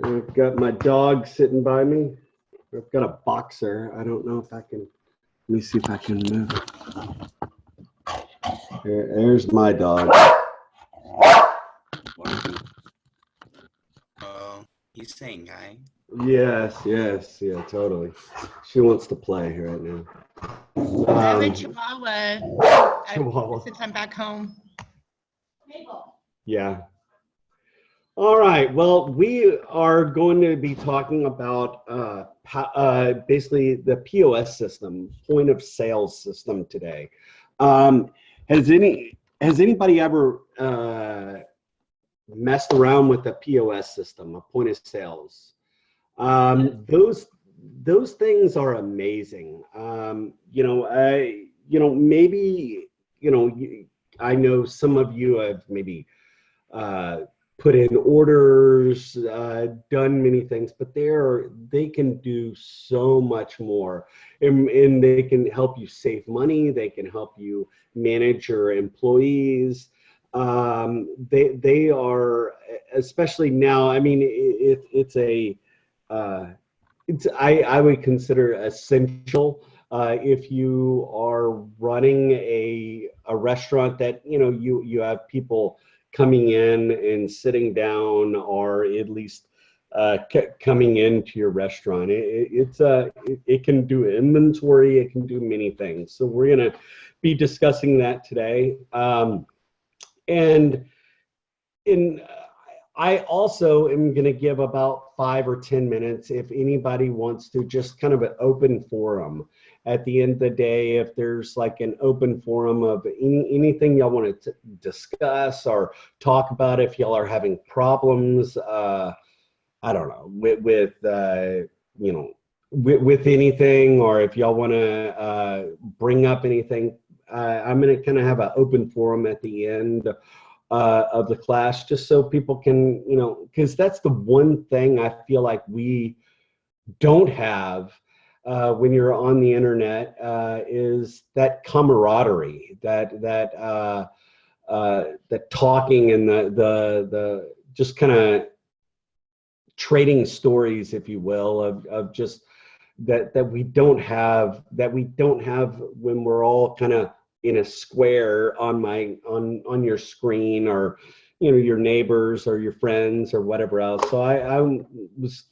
I've got my dog sitting by me. I've got a boxer. I don't know if I can. Let me see if I can move. There's my dog. Oh, he's saying hi. Yes, yes, yeah, totally. She wants to play right now. I have a Chihuahua Chihuahua. since I'm back home. Yeah. All right. Well, we are going to be talking about basically the POS system, point of sale system today. Um, has anybody ever messed around with the POS system, a point of sales? Those things are amazing. Maybe I know some of you have maybe uh, put in orders, done many things, but they can do so much more, and they can help you save money. They can help you manage your employees. They are, especially now. I mean, uh, I would consider essential if you are running a restaurant that you have people coming in and sitting down, or at least coming into your restaurant. It can do inventory. It can do many things. So we're gonna be discussing that today. And in I also am going to give about 5 or 10 minutes if anybody wants to, just kind of an open forum. At the end of the day, if there's like an open forum of anything y'all want to discuss or talk about, if y'all are having problems, I don't know, with anything, or if y'all want to bring up anything, I'm going to kind of have an open forum at the end of the class, just so people can, because that's the one thing I feel like we don't have when you're on the internet, is that camaraderie, that talking, and the just kind of trading stories, if you will, of just that we don't have when we're all kind of in a square on your screen, or your neighbors or your friends or whatever else. So I was,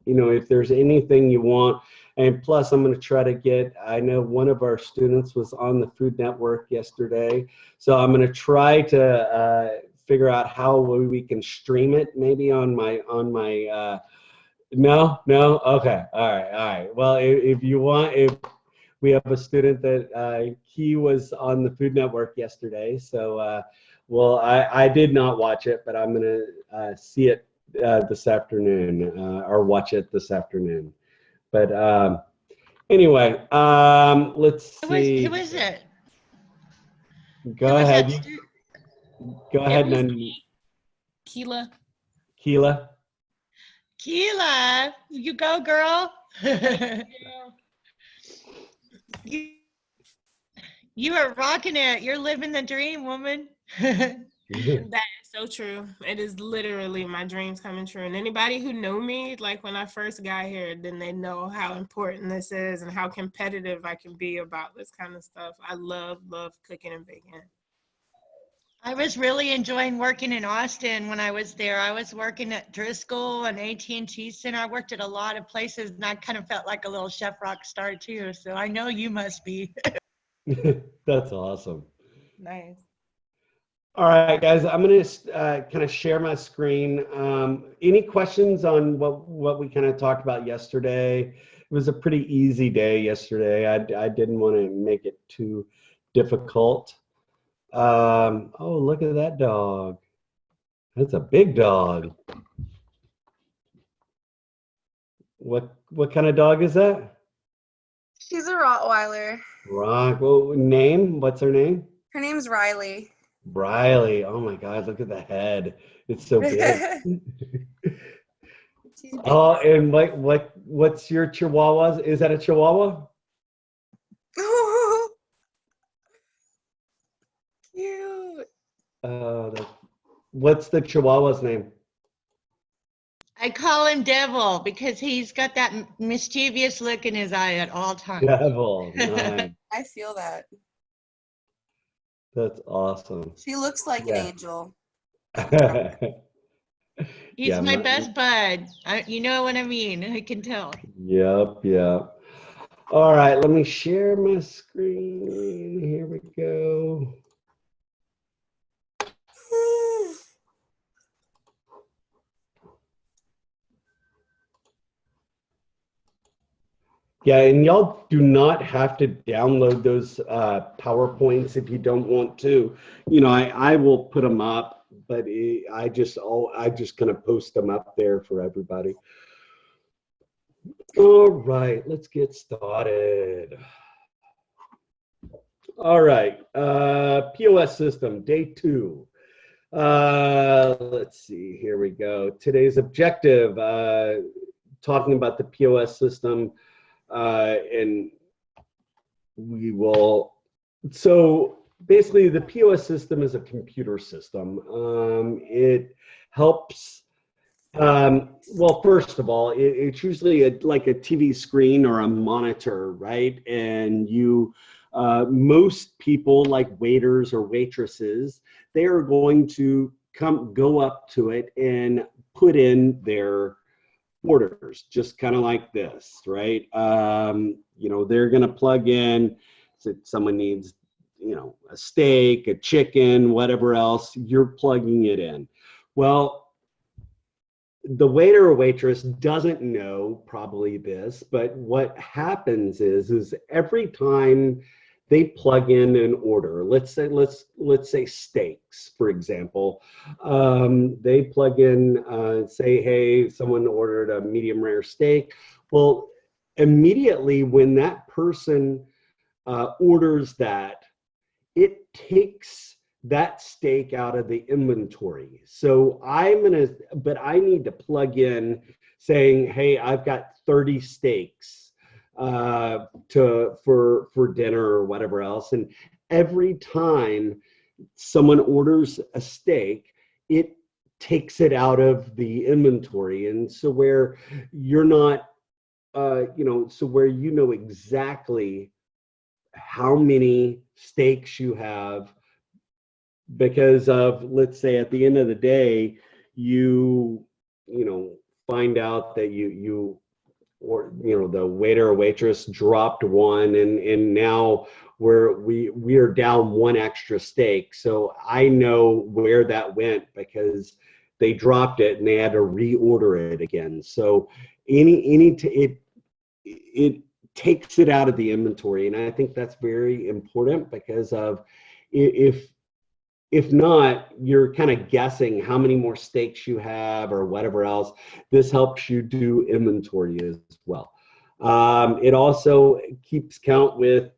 if there's anything you want. And plus, I'm going to try to I know one of our students was on the Food Network yesterday, so I'm going to try to figure out how we can stream it, maybe on my no, okay, all right. Well, if you want, if we have a student that he was on the Food Network yesterday, so well, I did not watch it, but I'm gonna see it this afternoon, or watch it this afternoon. But anyway, let's see. Who is it? Go ahead. Go ahead, Keela. Keela. Keela, you go, girl. You are rocking it. You're living the dream, woman. That is so true. It is literally my dreams coming true. And anybody who knew me, like when I first got here, then they know how important this is and how competitive I can be about this kind of stuff. I love cooking and baking. I was really enjoying working in Austin when I was there. I was working at Driscoll and AT&T Center. I worked at a lot of places, and I kind of felt like a little chef rock star too. So I know you must be. That's awesome. Nice. All right, guys, I'm going to kind of share my screen. Any questions on what we kind of talked about yesterday? It was a pretty easy day yesterday. I didn't want to make it too difficult. Oh, look at that dog. That's a big dog. What kind of dog is that? She's a Rottweiler. Well, name? What's her name? Her name's Riley. Riley. Oh my God, look at the head. It's so big. Oh, and what's your Chihuahua? Is that a Chihuahua? Cute. What's the Chihuahua's name? I call him Devil because he's got that mischievous look in his eye at all times. Devil. Nice. I feel that. That's awesome. She looks like an Yeah. angel. He's Yeah, my best bud. You know what I mean? I can tell. Yep, yep. All right, let me share my screen. Here we go. Yeah, and y'all do not have to download those PowerPoints if you don't want to. You know, I will put them up, but I just kind of post them up there for everybody. All right, let's get started. All right, POS system, day 2. Let's see, here we go. Today's objective, talking about the POS system, and we will, so basically the POS system is a computer system. It helps, well, first of all, it's usually like a TV screen or a monitor, right? And most people, like waiters or waitresses, they are going to go up to it and put in their orders, just kind of like this, right? You know, they're going to plug in, so someone needs, you know, a steak, a chicken, whatever else, you're plugging it in. Well, the waiter or waitress doesn't know probably this, but what happens is every time they plug in an order, let's say steaks, for example, they plug in, say, hey, someone ordered a medium rare steak. Well, immediately when that person orders that, it takes that steak out of the inventory. So I need to plug in saying, hey, I've got 30 steaks for dinner or whatever else. And every time someone orders a steak, it takes it out of the inventory. And so where you're not, so where you know exactly how many steaks you have, because of, let's say at the end of the day, you find out that the waiter or waitress dropped one, and now we are down one extra steak. So I know where that went because they dropped it and they had to reorder it again. So it takes it out of the inventory, and I think that's very important because of if not, you're kind of guessing how many more steaks you have or whatever else. This helps you do inventory as well. It also keeps count with,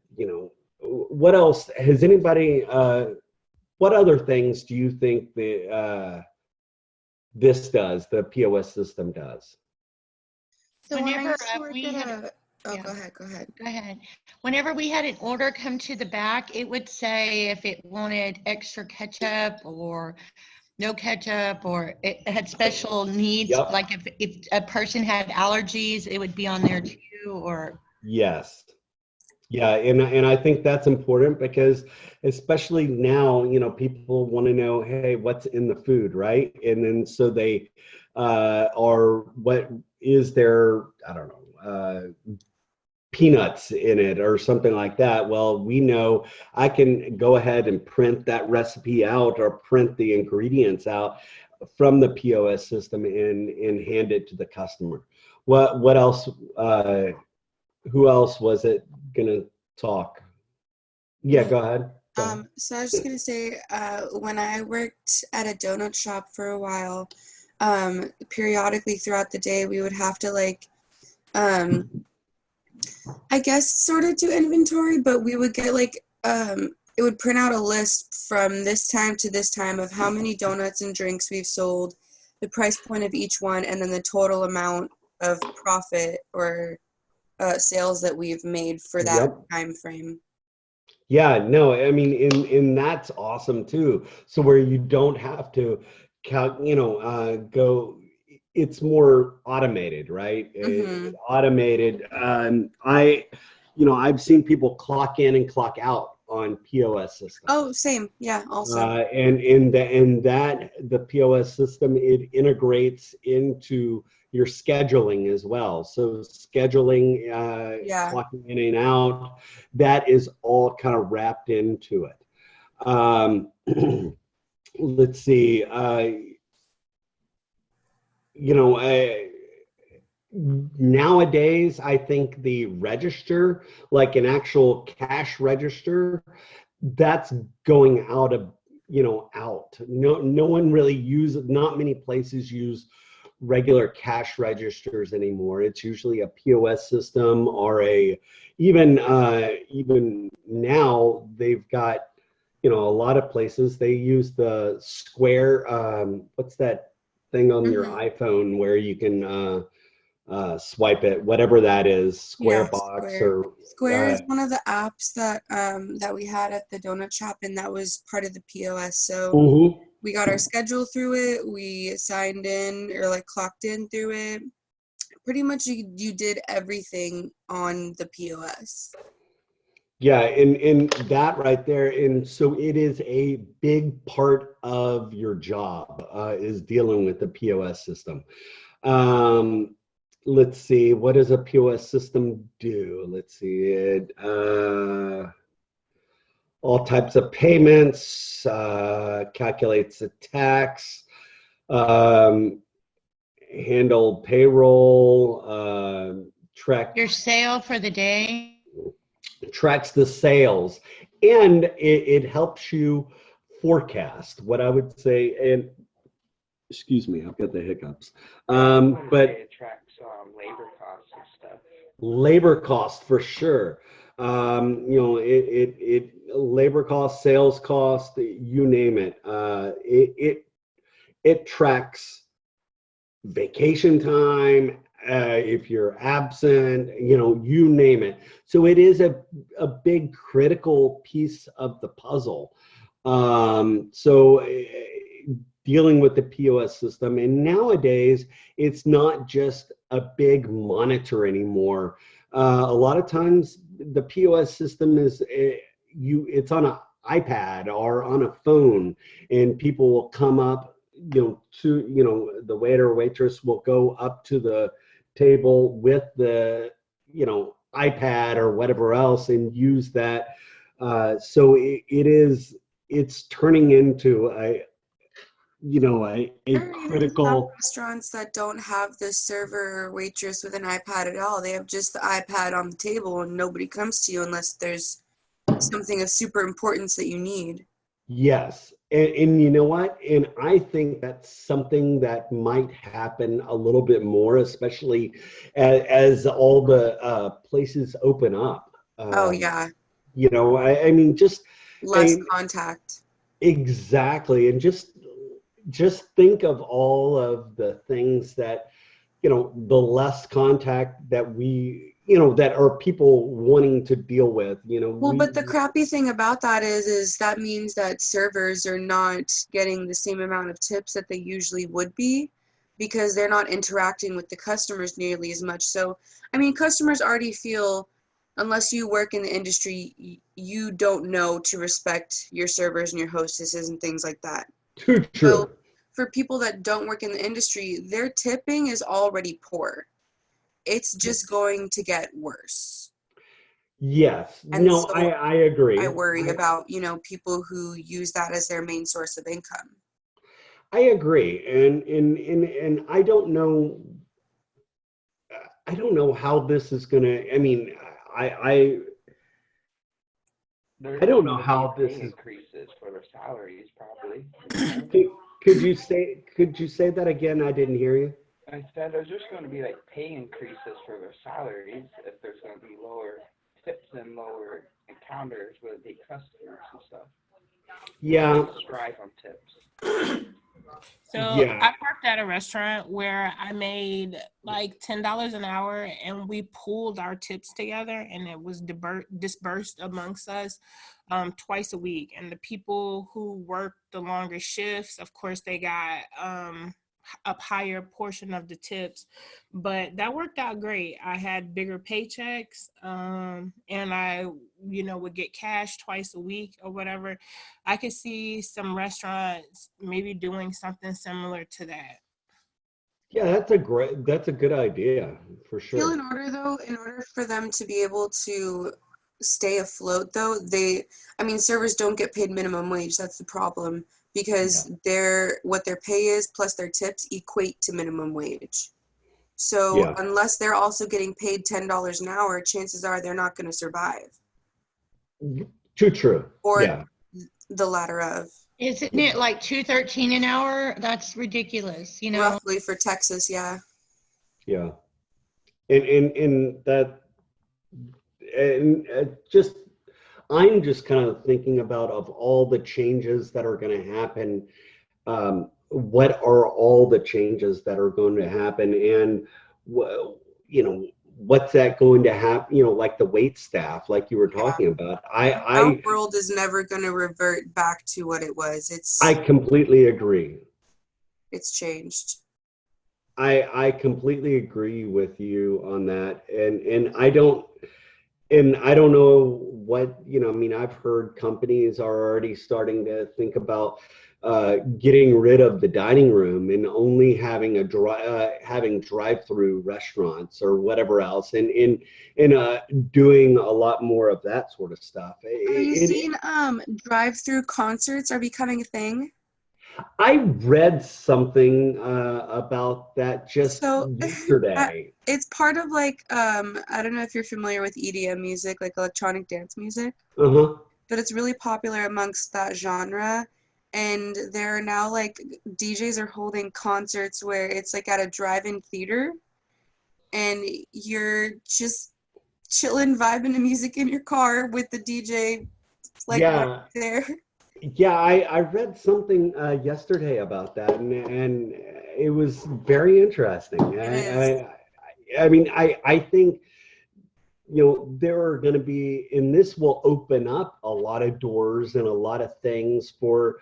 what else has anybody, what other things do you think this does, the POS system does? So when I Whenever used to work we at had yeah. Go ahead. Go ahead. Whenever we had an order come to the back, it would say if it wanted extra ketchup or no ketchup, or it had special needs. Yep. Like if a person had allergies, it would be on there too, or. Yes. Yeah, and I think that's important because especially now, people want to know, hey, what's in the food, right? And then so they are, what is there, I don't know, peanuts in it or something like that. Well, we know I can go ahead and print that recipe out or print the ingredients out from the POS system and hand it to the customer. What else? Who else was it gonna talk? Yeah, go ahead. So I was just gonna say, when I worked at a donut shop for a while, periodically throughout the day, we would have to I guess sort of do inventory, but we would get it would print out a list from this time to this time of how many donuts and drinks we've sold, the price point of each one, and then the total amount of profit or sales that we've made for that time frame. Yeah, no, I mean, and that's awesome too. So where you don't have to go it's more automated, right? Mhm. Automated. I've seen people clock in and clock out on POS systems. Oh, same. Yeah, also. And that the POS system, it integrates into your scheduling as well. So scheduling, Yeah. clocking in and out, that is all kind of wrapped into it. Let's see. You know, nowadays, I think the register, like an actual cash register, that's going out of, out. No one really uses, not many places use regular cash registers anymore. It's usually a POS system or even now they've got, a lot of places they use the Square, what's that thing on your Mhm. iPhone where you can swipe it, whatever that is, Square Yeah, Box Square. or Square is one of the apps that we had at the donut shop, and that was part of the POS. So Mhm. we got our schedule through it. We signed in or like clocked in through it. Pretty much you did everything on the POS. Yeah, and that right there, and so it is a big part of your job is dealing with the POS system. Um, let's see, what does a POS system do? Let's see, it all types of payments, calculates the tax, um, handle payroll, track Your sale for the day. tracks the sales, and it helps you forecast what I would say. And excuse me, I've got the hiccups. But It tracks labor costs and stuff. labor cost for sure. It labor cost, sales cost, you name it. It tracks vacation time, if you're absent, you name it. So it is a big critical piece of the puzzle. So dealing with the POS system, and nowadays it's not just a big monitor anymore. A lot of times the POS system is it's on an iPad or on a phone, and people will come up, the waiter or waitress will go up to the table with the, iPad or whatever else and use that. So it's turning into a There are even some critical. restaurants that don't have the server or waitress with an iPad at all. They have just the iPad on the table, and nobody comes to you unless there's something of super importance that you need. Yes. And you know what? And I think that's something that might happen a little bit more, especially as all the places open up. Oh, yeah. I mean, just Less I, contact. exactly. And just think of all of the things that, the less contact that that are people wanting to deal with, Well, but the crappy thing about that is that means that servers are not getting the same amount of tips that they usually would be because they're not interacting with the customers nearly as much. So, I mean, customers already feel, unless you work in the industry, you don't know to respect your servers and your hostesses and things like that. too So, true. for people that don't work in the industry, their tipping is already poor. It's just going to get worse. Yes. And No, so I I agree. worry about, people who use that as their main source of income. I agree. And I don't know how this is gonna, I mean, I There's I don't know going to be how this pay is. increases for their salaries, probably. Could you say that again? I didn't hear you. I said there's just going to be like pay increases for their salaries if there's going to be lower tips and lower encounters with the customers and stuff. Yeah. Strive on tips. So Yeah. I worked at a restaurant where I made like $10 an hour, and we pooled our tips together, and it was dispersed amongst us twice a week. And the people who worked the longer shifts, of course, they got a higher portion of the tips, but that worked out great. I had bigger paychecks, and I, would get cash twice a week or whatever. I could see some restaurants maybe doing something similar to that. Yeah, that's a good idea for Feel in sure. order though, in order for them to be able to stay afloat though, servers don't get paid minimum wage. That's the problem Yeah. because what their pay is plus their tips equate to minimum wage. So Yeah. unless they're also getting paid $10 an hour, chances are they're not going to survive. Too true. Or Yeah. the latter of. Isn't it like $2.13 an hour? That's ridiculous, Roughly for Texas, yeah. Yeah. And that, and just, I'm just kind of thinking about of all the changes that are going to happen. What are all the changes that are going to happen, and what's that going to happen? Like the wait staff, like you were talking about. Our world is never going to revert back to what it was. I completely agree. It's changed. I completely agree with you on that, and I don't know what, I mean, I've heard companies are already starting to think about getting rid of the dining room and only having having drive-through restaurants or whatever else, and doing a lot more of that sort of stuff. Have you seen drive-through concerts are becoming a thing? I read something about that just yesterday. It's part of like, I don't know if you're familiar with EDM music, like electronic dance music, Uh-huh. but it's really popular amongst that genre. And there are now like DJs are holding concerts where it's like at a drive-in theater and you're just chilling, vibing to music in your car with the DJ like right there. Yeah, I read something yesterday about that, and it was very interesting. It is. I mean, I think, there are going to be, and this will open up a lot of doors and a lot of things for,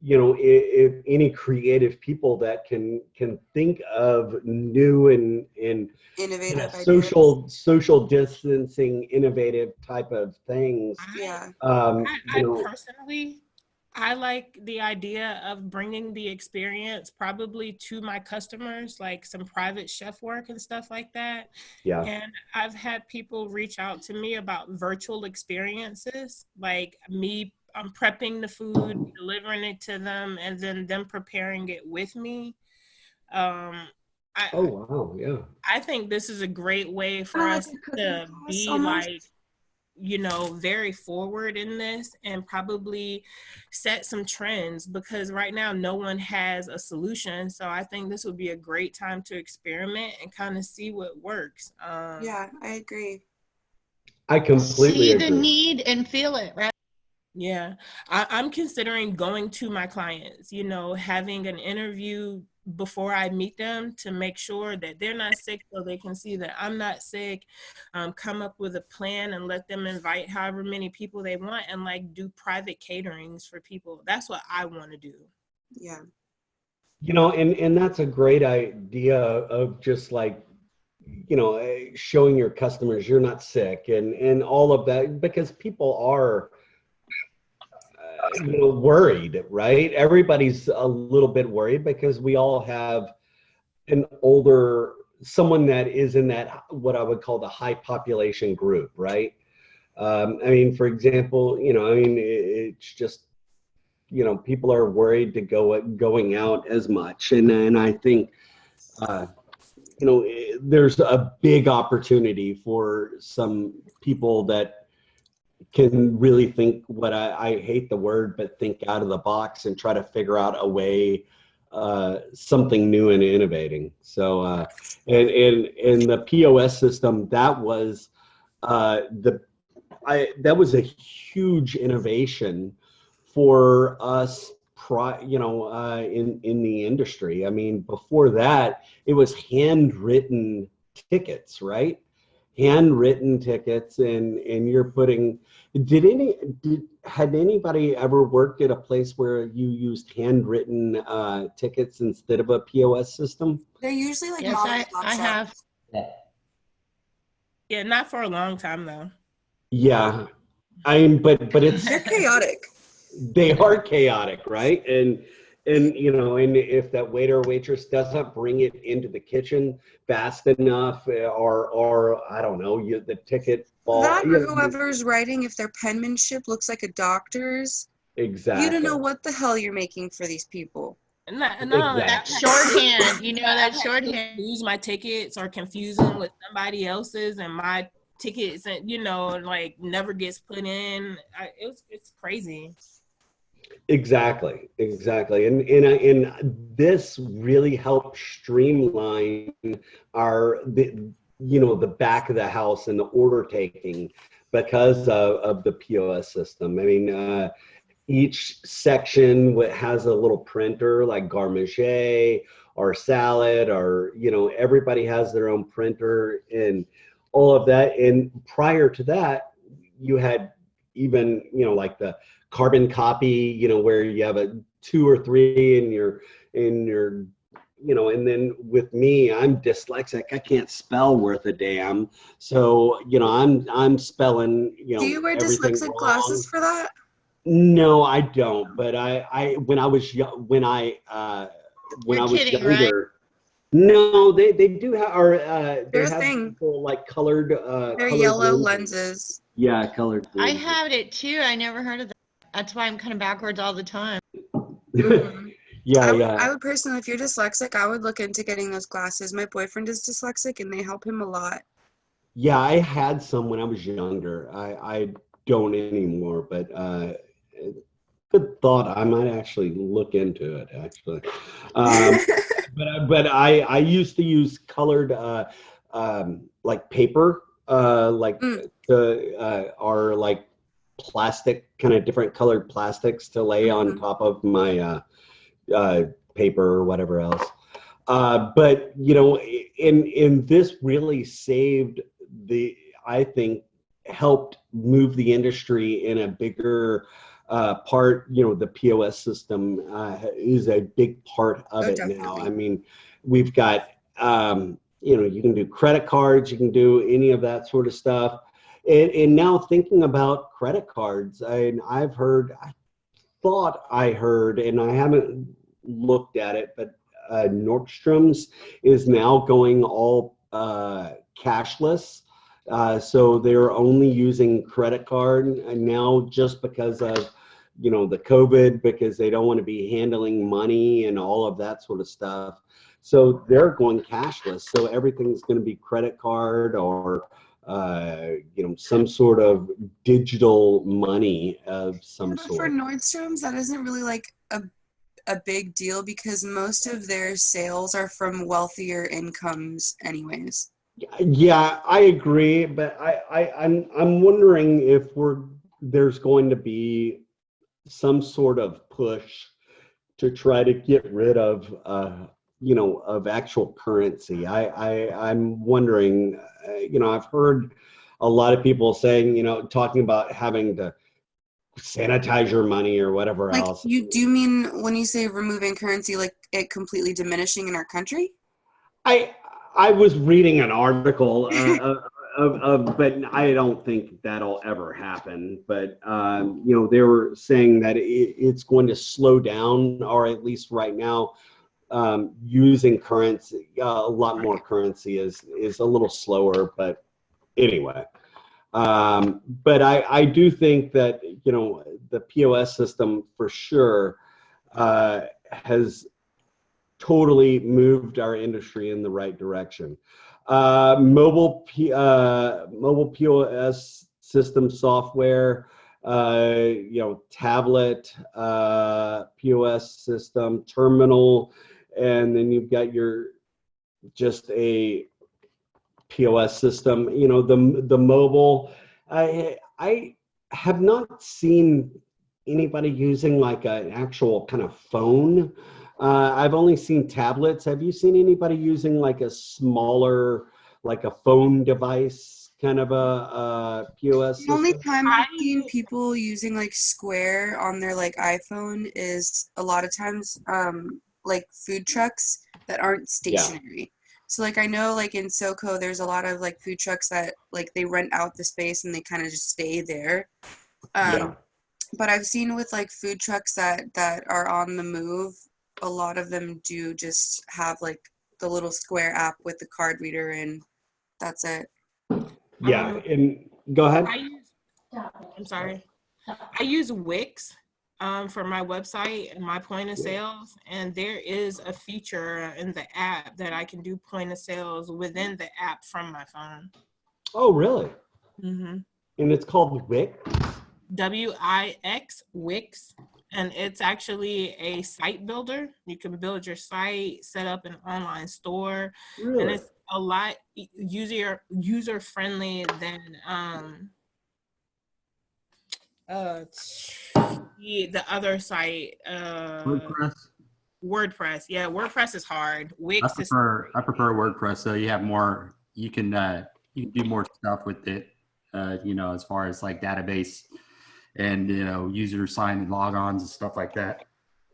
if any creative people that can think of new and Innovative social distancing, innovative type of things. Yeah. I personally, I like the idea of bringing the experience probably to my customers, like some private chef work and stuff like that. Yeah. And I've had people reach out to me about virtual experiences, like me prepping the food, delivering it to them, and then them preparing it with me. Oh, wow. Yeah. I think this is a great way for us to be like, very forward in this and probably set some trends, because right now no one has a solution. So I think this would be a great time to experiment and kind of see what works. Yeah, I agree. I completely agree. See the need and feel it, right? Yeah, I'm considering going to my clients, having an interview before I meet them to make sure that they're not sick, so they can see that I'm not sick, come up with a plan and let them invite however many people they want and like do private caterings for people. That's what I want to do. Yeah. And that's a great idea of just like, showing your customers you're not sick and all of that, because people are worried, right? Everybody's a little bit worried because we all have someone that is in that, what I would call the high population group, right? I mean, for example, it's just, people are worried to going out as much. And I think, there's a big opportunity for some people that can really think, what I hate the word, but think out of the box and try to figure out a way, something new and innovating. So, and the POS system, that was that was a huge innovation for us, in the industry. I mean, before that, it was handwritten tickets, right? handwritten tickets, and you're putting, had anybody ever worked at a place where you used handwritten tickets instead of a POS system? They're usually like Yes, mom and pop I have. shops. Yeah, not for a long time though. Yeah, but it's They're chaotic. they are chaotic, right? And you know, and if that waiter or waitress doesn't bring it into the kitchen fast enough, or I don't know, the ticket fall. That or whoever's writing, if their penmanship looks like a doctor's, Exactly. you don't know what the hell you're making for these people. No, Exactly. That shorthand, you know, that I've had kids shorthand. lose my tickets or confuse them with somebody else's, and my tickets, and you know, like never gets put in. It's crazy. Exactly. And this really helped streamline the back of the house and the order taking because of the POS system. I mean, each section has a little printer like Garde-Manger or Salad, or everybody has their own printer and all of that. And prior to that, you had even like the carbon copy, where you have a 2 or 3 in your and then with me, I'm dyslexic. I can't spell worth a damn. So, I'm spelling, Do you wear everything dyslexic wrong. glasses for that? No, I don't. But when I was young, when I You're was kidding, younger, no, they do have, or they Their have thing. people like colored. They're colored yellow lenses. lenses. Yeah, colored. I lenses. have it too. I never heard of that. That's why I'm kind of backwards all the time. Mhm. Yeah, I would personally, if you're dyslexic, I would look into getting those glasses. My boyfriend is dyslexic and they help him a lot. Yeah, I had some when I was younger. I don't anymore, but good thought. I might actually look into it, actually. But I used to use colored like paper, like or like plastic, kind of different colored plastics to lay on top of my paper or whatever else. But in this really saved I think helped move the industry in a bigger part. The POS system is a big part of it definitely. now. I mean, we've got you can do credit cards, you can do any of that sort of stuff. And now thinking about credit cards, I thought I heard, and I haven't looked at it, but Nordstrom's is now going all cashless. So they're only using credit card and now, just because of the COVID, because they don't want to be handling money and all of that sort of stuff. So they're going cashless. So everything's going to be credit card or some sort of digital money of some But sort. for Nordstrom's, that isn't really like a big deal because most of their sales are from wealthier incomes anyways. Yeah, I agree, but I'm wondering if there's going to be some sort of push to try to get rid of of actual currency. I'm wondering. I've heard a lot of people saying, talking about having to sanitize your money or whatever Like, else. you do mean when you say removing currency, like it completely diminishing in our country? I was reading an article but I don't think that'll ever happen. But they were saying that it's going to slow down, or at least right now, using currency, a lot more currency is a little slower. But anyway, but I do think that the POS system for sure has totally moved our industry in the right direction. Mobile POS system software, tablet POS system, terminal, and then you've got just a POS system. The mobile. I have not seen anybody using like an actual kind of phone. I've only seen tablets. Have you seen anybody using like a smaller, like a phone device kind of a POS The only system? time I've seen people using like Square on their like iPhone is a lot of times like food trucks that aren't stationary. So like I know like in SoCo there's a lot of like food trucks that like they rent out the space and they kind of just stay there. Yeah. But I've seen with like food trucks that are on the move, a lot of them do just have like the little Square app with the card reader and that's it. Yeah, and go ahead. I'm sorry. I use Wix for my website and my point of sales, and there is a feature in the app that I can do point of sales within the app from my phone. Oh, really? Mm-hmm. And it's called Wix? Wix, Wix, and it's actually a site builder. You can build your site, set up an online store, Really? and it's a lot user friendly than the other site. WordPress. WordPress. Yeah, WordPress is hard. Wix I prefer WordPress. So you have more. You can do more stuff with it. As far as like database and user sign and logons and stuff like that.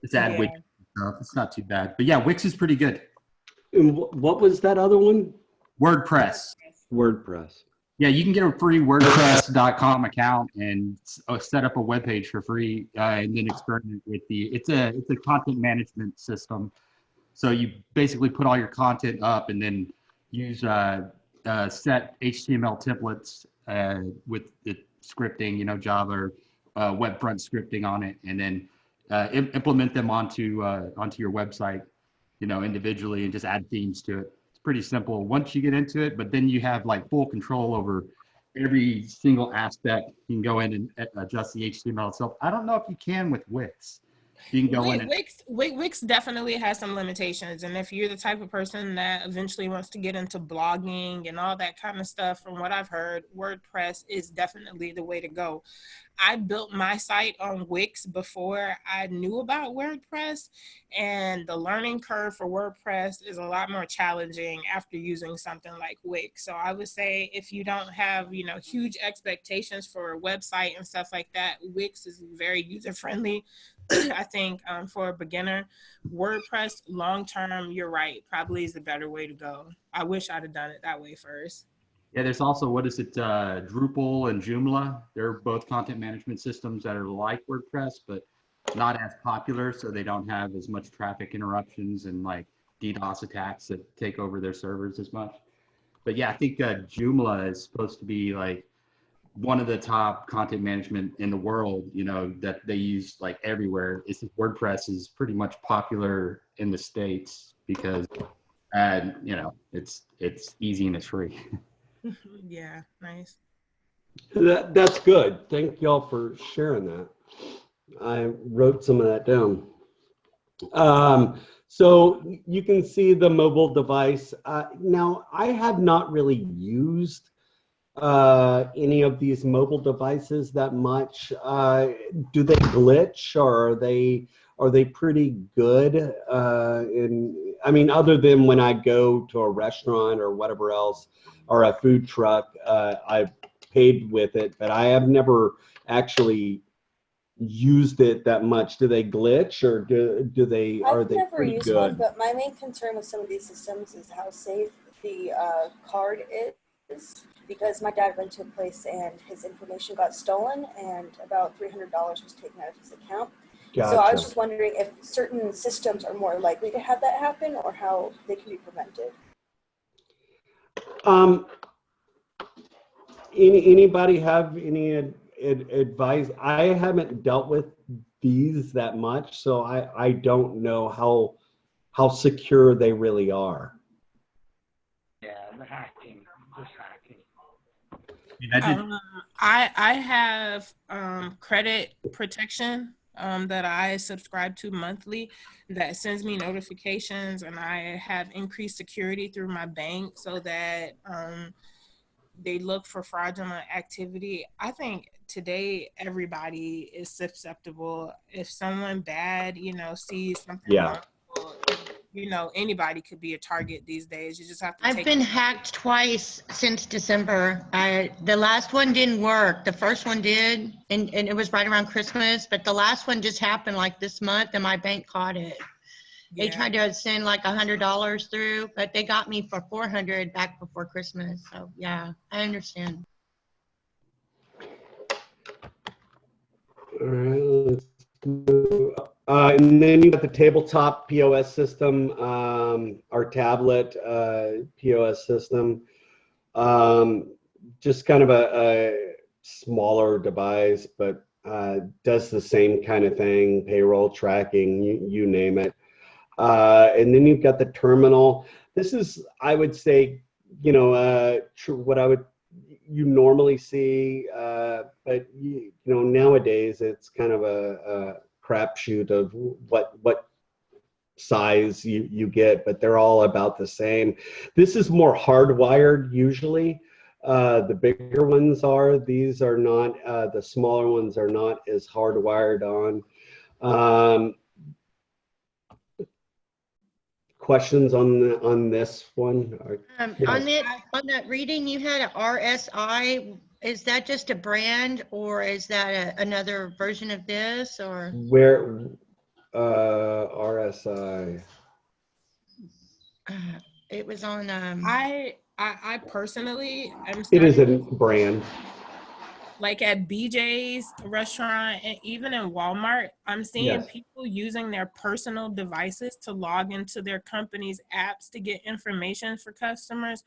It's AdWix stuff. It's not too bad. But yeah, Wix is pretty good. And what was that other one? WordPress. WordPress. Yeah, you can get a free WordPress.com account and set up a web page for free, and then experiment with it's a content management system. So you basically put all your content up and then use set HTML templates with the scripting, Java or web front scripting on it, and then implement them onto your website, individually, and just add themes to it. Pretty simple once you get into it, but then you have like full control over every single aspect. You can go in and adjust the HTML itself. I don't know if you can with Wix. You can go in. Wix definitely has some limitations, and if you're the type of person that eventually wants to get into blogging and all that kind of stuff, from what I've heard, WordPress is definitely the way to go. I built my site on Wix before I knew about WordPress, and the learning curve for WordPress is a lot more challenging after using something like Wix. So I would say if you don't have, huge expectations for a website and stuff like that, Wix is very user-friendly. I think for a beginner. WordPress, long-term, you're right, probably is the better way to go. I wish I'd have done it that way first. Yeah, there's also, Drupal and Joomla. They're both content management systems that are like WordPress, but not as popular, so they don't have as much traffic interruptions and like DDoS attacks that take over their servers as much. But yeah, I think Joomla is supposed to be like one of the top content management in the world, that they use like everywhere. It's WordPress is pretty much popular in the States because, it's easy and it's free. Yeah, nice. That's good. Thank y'all for sharing that. I wrote some of that down. So you can see the mobile device. Now, I have not really used any of these mobile devices that much. Do they glitch, or are they pretty good? Other than when I go to a restaurant or whatever else, or a food truck, I've paid with it, but I have never actually used it that much. Do they glitch, or are they pretty good? One, but my main concern with some of these systems is how safe the card is, because my dad went to a place and his information got stolen and about $300 was taken out of his account. Gotcha. So I was just wondering if certain systems are more likely to have that happen or how they can be prevented. Anybody have any advice? I haven't dealt with these that much, so I don't know how secure they really are. Yeah, the hacking, just hacking. I have credit protection that I subscribe to monthly that sends me notifications, and I have increased security through my bank so that they look for fraudulent activity. I think today everybody is susceptible. If someone bad, sees something wrong you know, anybody could be a target these days. You just have to I've take. been hacked twice since December. The last one didn't work. The first one did, and it was right around Christmas, but the last one just happened like this month and my bank caught it. They Yeah. tried to send like $100 through, but they got me for 400 back before Christmas. So yeah, I understand. All right, let's move. And then you got the tabletop POS system, our tablet POS system. Just kind of a smaller device, but does the same kind of thing, payroll tracking, you name it. And then you've got the terminal. This is, I would say, you know, what you normally see, but you know, nowadays it's kind of a crapshoot of what size you get, but they're all about the same. This is more hardwired usually. The bigger ones are. These are not. The smaller ones are not as hardwired on. Questions on this one? Yeah. On that reading, you had a RSI. Is that just a brand, or is that another version of this, or? Where RSI? It was on. I personally am It is a starting brand. like at BJ's restaurant and even in Walmart, I'm seeing Yes. people using their personal devices to log into their company's apps to get information for customers.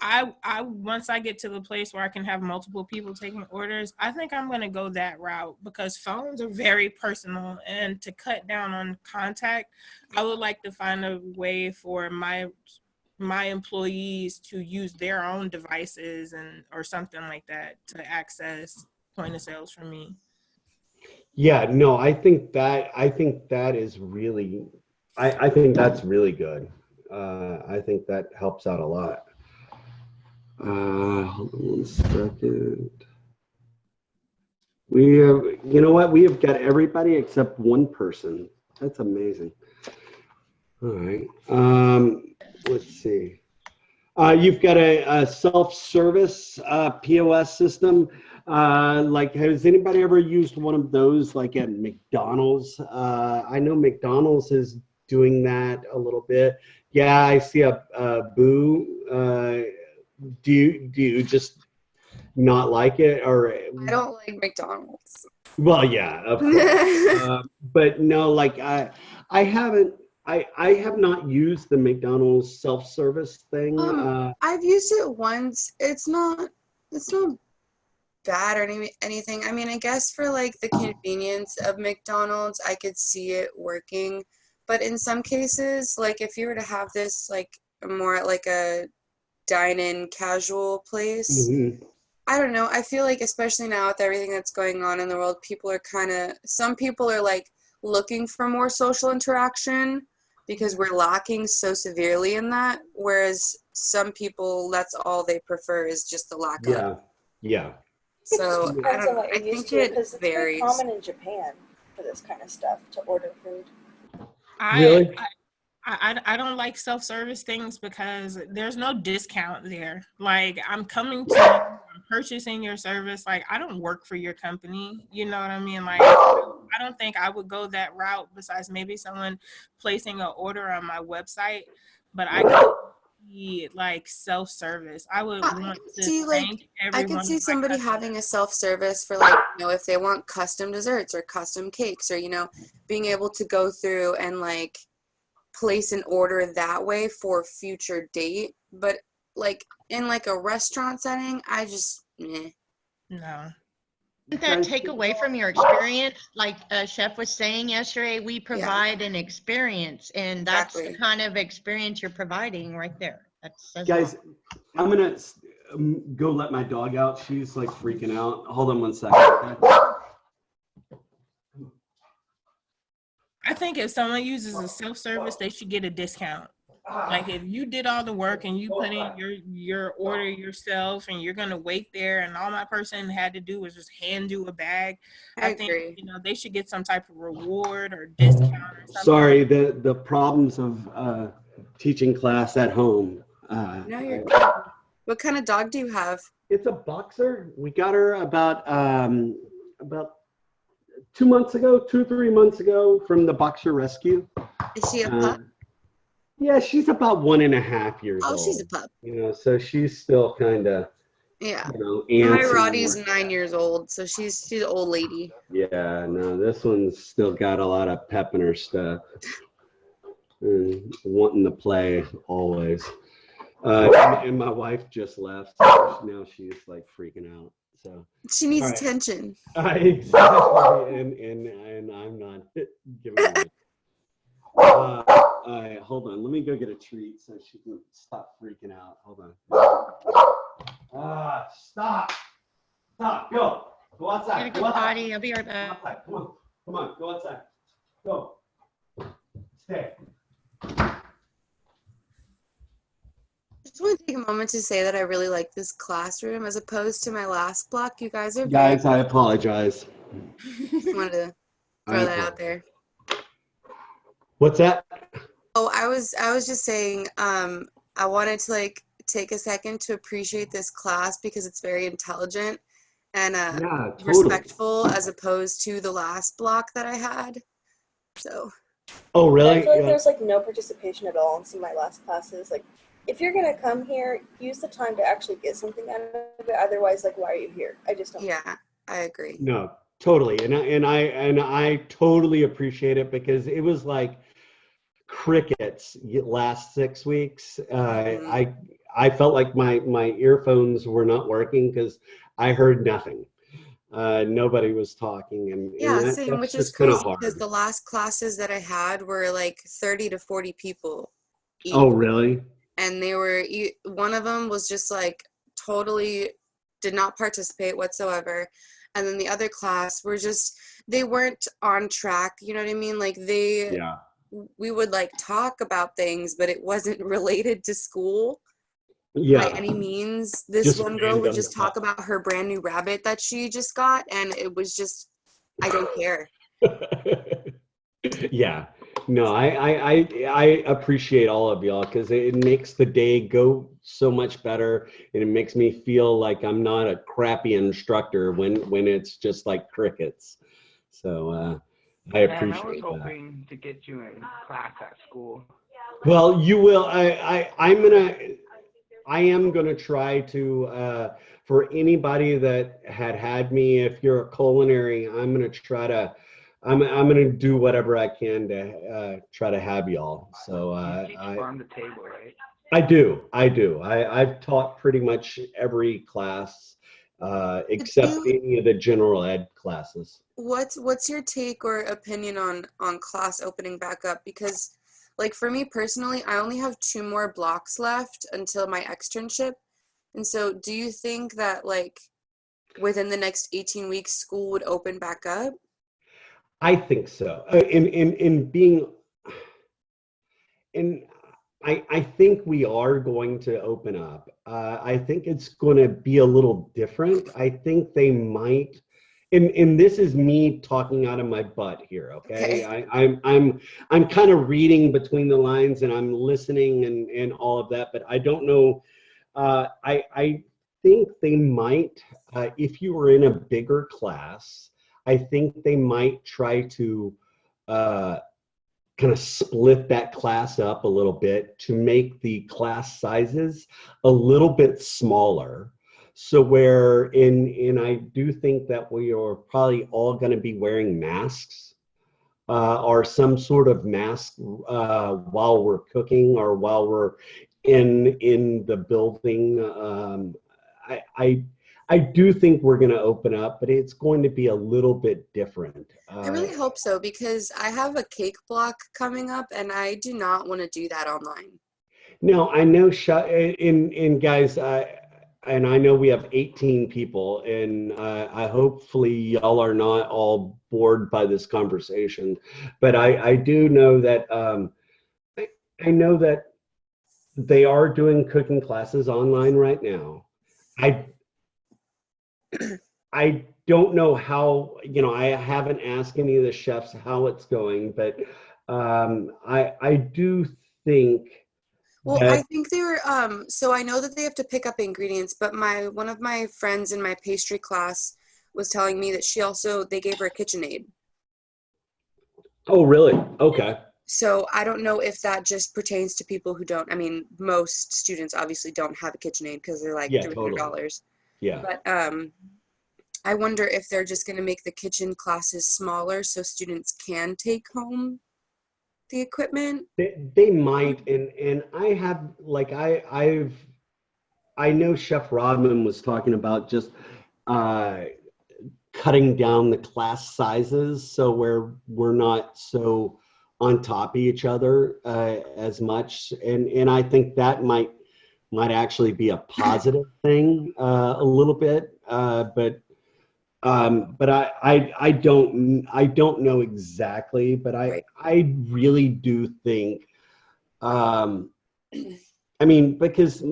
I once I get to the place where I can have multiple people taking orders, I think I'm going to go that route because phones are very personal, and to cut down on contact, I would like to find a way for my employees to use their own devices or something like that to access point of sales for me. Yeah, no, I think that is really, I think that's really good. I think that helps out a lot. Hold on one second. We have, you know what? We have got everybody except one person. That's amazing. All right. Let's see. You've got a self-service POS system. Like, has anybody ever used one of those, like at McDonald's? I know McDonald's is doing that a little bit. Yeah, I see a boo. Do you just not like it, or? I don't like McDonald's. Well, yeah, of course. But no, like I haven't. I have not used the McDonald's self-service thing. I've used it once. It's not bad or anything. I mean, I guess for like the convenience of McDonald's, I could see it working. But in some cases, like if you were to have this like more like a dine-in casual place, I don't know. I feel like especially now with everything that's going on in the world, some people are like looking for more social interaction because we're lacking so severely in that. Whereas some people, that's all they prefer is just the lack of. Yeah. So I Depends on don't know. what I you're used think to, it because it's very varies. common in Japan for this kind of stuff to order food. Really? I don't like self-service things because there's no discount there. Like I'm coming to you, I'm purchasing your service. Like I don't work for your company. You know what I mean? Like I don't think I would go that route besides maybe someone placing an order on my website, but I could be like self-service. I would want to thank everyone. I could see somebody having a self-service for like, you know, if they want custom desserts or custom cakes or, you know, being able to go through and like place an order that way for future date. But like in like a restaurant setting, I just No. Doesn't that take away from your experience? Like Chef was saying yesterday, we provide an experience, and that's the kind of experience you're providing right there. Guys, I'm gonna go let my dog out. She's like freaking out. Hold on one second. Okay? I think if someone uses a self-service, they should get a discount. Like if you did all the work and you put in your order yourself and you're gonna wait there and all my person had to do was just hand you a bag, I I think, agree. you know, they should get some type of reward or discount or something. Sorry, the problems of teaching class at home. No, you're good. What kind of dog do you have? It's a boxer. We got her about 2 months ago, 3 months ago from the Boxer Rescue. Is she a pup? Yeah, she's about 1.5 years Oh, old. she's a pup. You know, so she's still kind of, Yeah. you know, My antsy. Rottie's 9 years old, so she's an old lady. Yeah, no, this one's still got a lot of pep in her stuff. And wanting to play always. And my wife just left, so now she's like freaking out. So She needs All right. attention. exactly, and I'm not giving her. All right, hold on. Let me go get a treat so she can stop freaking out. Hold on. Stop. Go. Go I'm outside. gonna Go go outside. potty. I'll be right Go back. outside. Come on. Go outside. Go. Stay. I just want to take a moment to say that I really like this classroom as opposed to my last block. You guys are Guys, I apologize. just wanted to throw that out there. What's that? Oh, I was just saying, I wanted to like take a second to appreciate this class because it's very intelligent and Yeah, totally. respectful as opposed to the last block that I had. So Oh, I really? feel like Yeah. there's like no participation at all in some of my last classes. Like, if you're gonna come here, use the time to actually get something out of it. Otherwise, like, why are you here? I just don't. yeah, I agree. No, totally. And I totally appreciate it because it was like crickets last 6 weeks. I felt like my earphones were not working because I heard nothing. Nobody was talking, and Yeah, that, same, that's which is just kind of crazy because hard. the last classes that I had were like 30 to 40 people each. Oh, really? And they were, one of them was just like totally did not participate whatsoever. And then the other class were just, they weren't on track. You know what I mean? Like Yeah. we would like talk about things, but it wasn't related to school Yeah. by any means. This Just one girl would random just talk stuff. about her brand new rabbit that she just got. And it was just, I don't care. Yeah. No, I appreciate all of y'all because it makes the day go so much better, and it makes me feel like I'm not a crappy instructor when it's just like crickets. So I And I was appreciate that. hoping to get you in class at school. Well, you will. I am gonna try to for anybody that had me. If you're a culinary, I'm gonna try to. I'm gonna do whatever I can to try to have y'all. So You teach farm to table, right? I do. I've taught pretty much every class except any of the general ed classes. What's your take or opinion on class opening back up? Because like for me personally, I only have 2 more blocks left until my externship. And so do you think that like within the next 18 weeks school would open back up? I think so. In being, and I think we are going to open up. I think it's going to be a little different. I think they might, and this is me talking out of my butt here. Okay, I'm kind of reading between the lines and I'm listening and all of that, but I don't know. I think they might, if you were in a bigger class, I think they might try to kind of split that class up a little bit to make the class sizes a little bit smaller. So where I do think that we are probably all going to be wearing masks or some sort of mask while we're cooking or while we're in the building. I do think we're going to open up, but it's going to be a little bit different. I really hope so because I have a cake block coming up and I do not want to do that online. No, I know, in guys, and I know we have 18 people, and I hopefully y'all are not all bored by this conversation, but I do know that I know that they are doing cooking classes online right now. I don't know how, I haven't asked any of the chefs how it's going, but I do think Well, that, I think they were so I know that they have to pick up ingredients, but one of my friends in my pastry class was telling me that they gave her a KitchenAid. oh, really? Okay. So I don't know if that just pertains to people who don't. I mean, most students obviously don't have a KitchenAid because they're like Yeah, $300. totally. Yeah. But I wonder if they're just going to make the kitchen classes smaller so students can take home the equipment. They might, and I have like I know Chef Rodman was talking about just cutting down the class sizes so we're not so on top of each other as much, and I think that might actually be a positive thing a little bit, but I don't know exactly, but Right. I really do think, I mean, because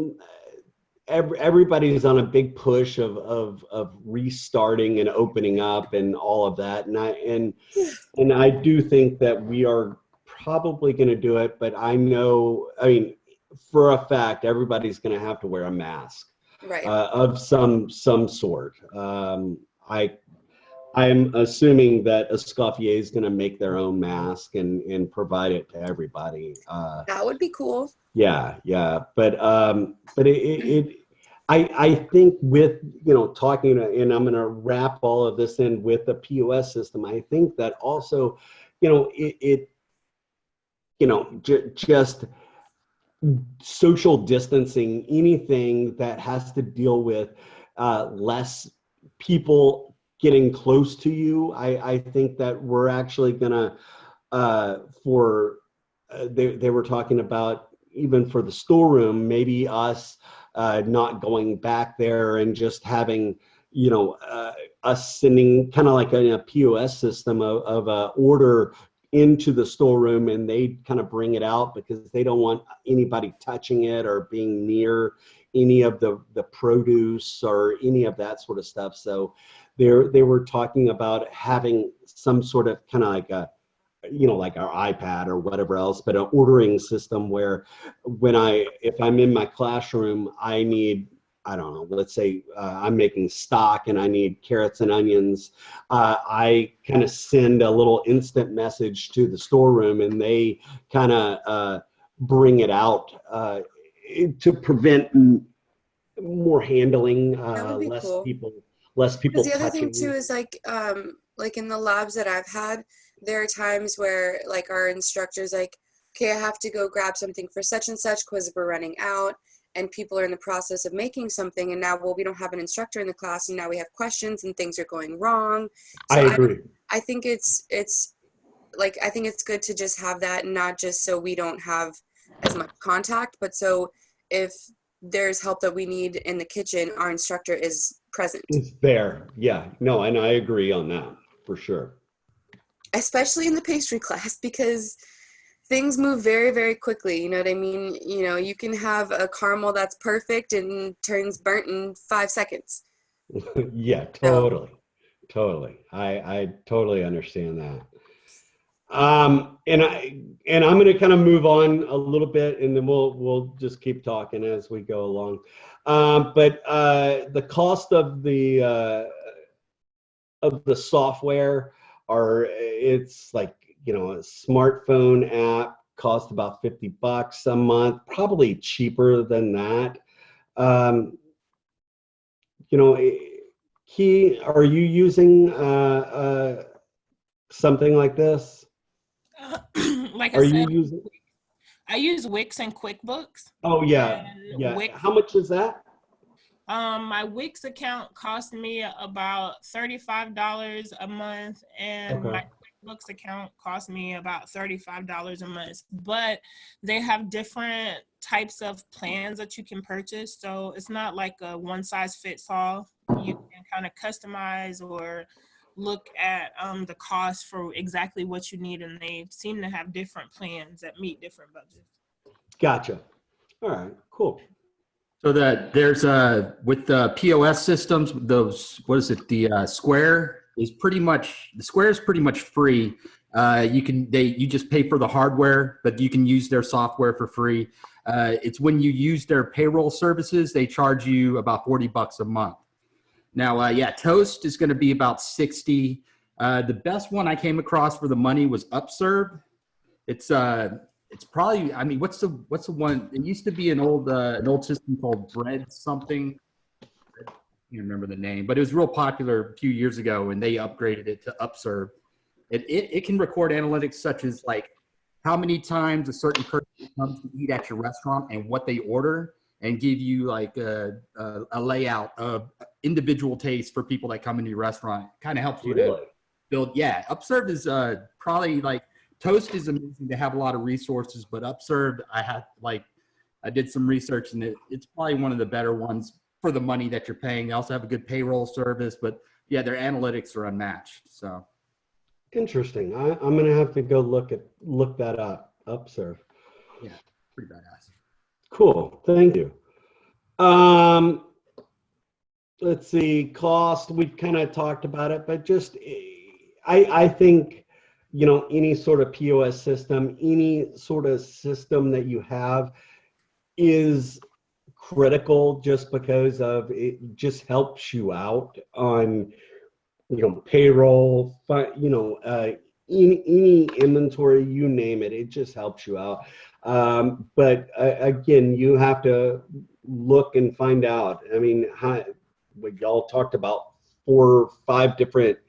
everybody's on a big push of restarting and opening up and all of that, and I do think that we are probably going to do it, but I mean, for a fact, everybody's going to have to wear a mask Right. of some sort. I'm assuming that Escoffier is going to make their own mask and provide it to everybody. That would be cool. Yeah, but I think with talking, and I'm going to wrap all of this in with the POS system. I think that also, just social distancing, anything that has to deal with less people getting close to you. I think that we're actually gonna they were talking about, even for the storeroom, maybe us not going back there and just having us sending kind of like a POS system of a order into the storeroom, and they kind of bring it out because they don't want anybody touching it or being near any of the produce or any of that sort of stuff. So they were talking about having some sort of kind of like a, like our iPad or whatever else, but an ordering system where if I'm in my classroom, I need, I don't know, let's say I'm making stock and I need carrots and onions. I kind of send a little instant message to the storeroom, and they kind of bring it out to prevent more handling, That would be cool. less people Because the other thing too touching. is like in the labs that I've had, there are times where like our instructor's like, okay, I have to go grab something for such and such because we're running out, and people are in the process of making something, and now, well, we don't have an instructor in the class, and now we have questions and things are going wrong. I So agree. I think it's like, I think it's good to just have that, not just so we don't have as much contact, but so if there's help that we need in the kitchen, our instructor is present. It's there. Yeah, no, and I agree on that for sure. Especially in the pastry class, because things move very, very quickly. You know what I mean? You can have a caramel that's perfect and turns burnt in 5 seconds. Yeah, So, totally. I totally understand that. And I'm going to kind of move on a little bit, and then we'll just keep talking as we go along. But the cost of the software it's like, a smartphone app costs about $50 a month, probably cheaper than that. Key, are you using something like this? Like I Are you said, using? I use Wix and QuickBooks. Oh yeah, And yeah. Wix, How much is that? my Wix account cost me about $35 a month, and Okay. my QuickBooks account cost me about $35 a month. But they have different types of plans that you can purchase, so it's not like a one size fits all. You can kind of customize or look at the cost for exactly what you need, and they seem to have different plans that meet different budgets. Gotcha. All right, cool. So that there's with the POS systems, those, what is it? The Square is pretty much, the Square is pretty much free. You just pay for the hardware, but you can use their software for free. It's when you use their payroll services, they charge you about $40 a month. Now, yeah, Toast is going to be about 60. The best one I came across for the money was Upserve. It's probably, I mean, what's the one? It used to be an old system called Bread something. I can't remember the name, but it was real popular a few years ago, and they upgraded it to Upserve. It can record analytics such as like how many times a certain person comes to eat at your restaurant and what they order, and give you like a layout of individual tastes for people that come into your restaurant. Kind of helps you to build. Yeah, Upserve is probably like, Toast is amazing to have a lot of resources, but Upserve, I did some research, and it's probably one of the better ones for the money that you're paying. They also have a good payroll service, but yeah, their analytics are unmatched. So interesting. I'm gonna have to go look that up. Upserve. yeah, pretty badass. Cool. Thank you. Let's see. Cost. We've kind of talked about it, but just I think, you know, any sort of POS system, any sort of system that you have is critical, just because of it just helps you out on, you know, payroll, you know, any inventory, you name it, it just helps you out. But again, you have to look and find out. I mean, y'all talked about 4 or 5 different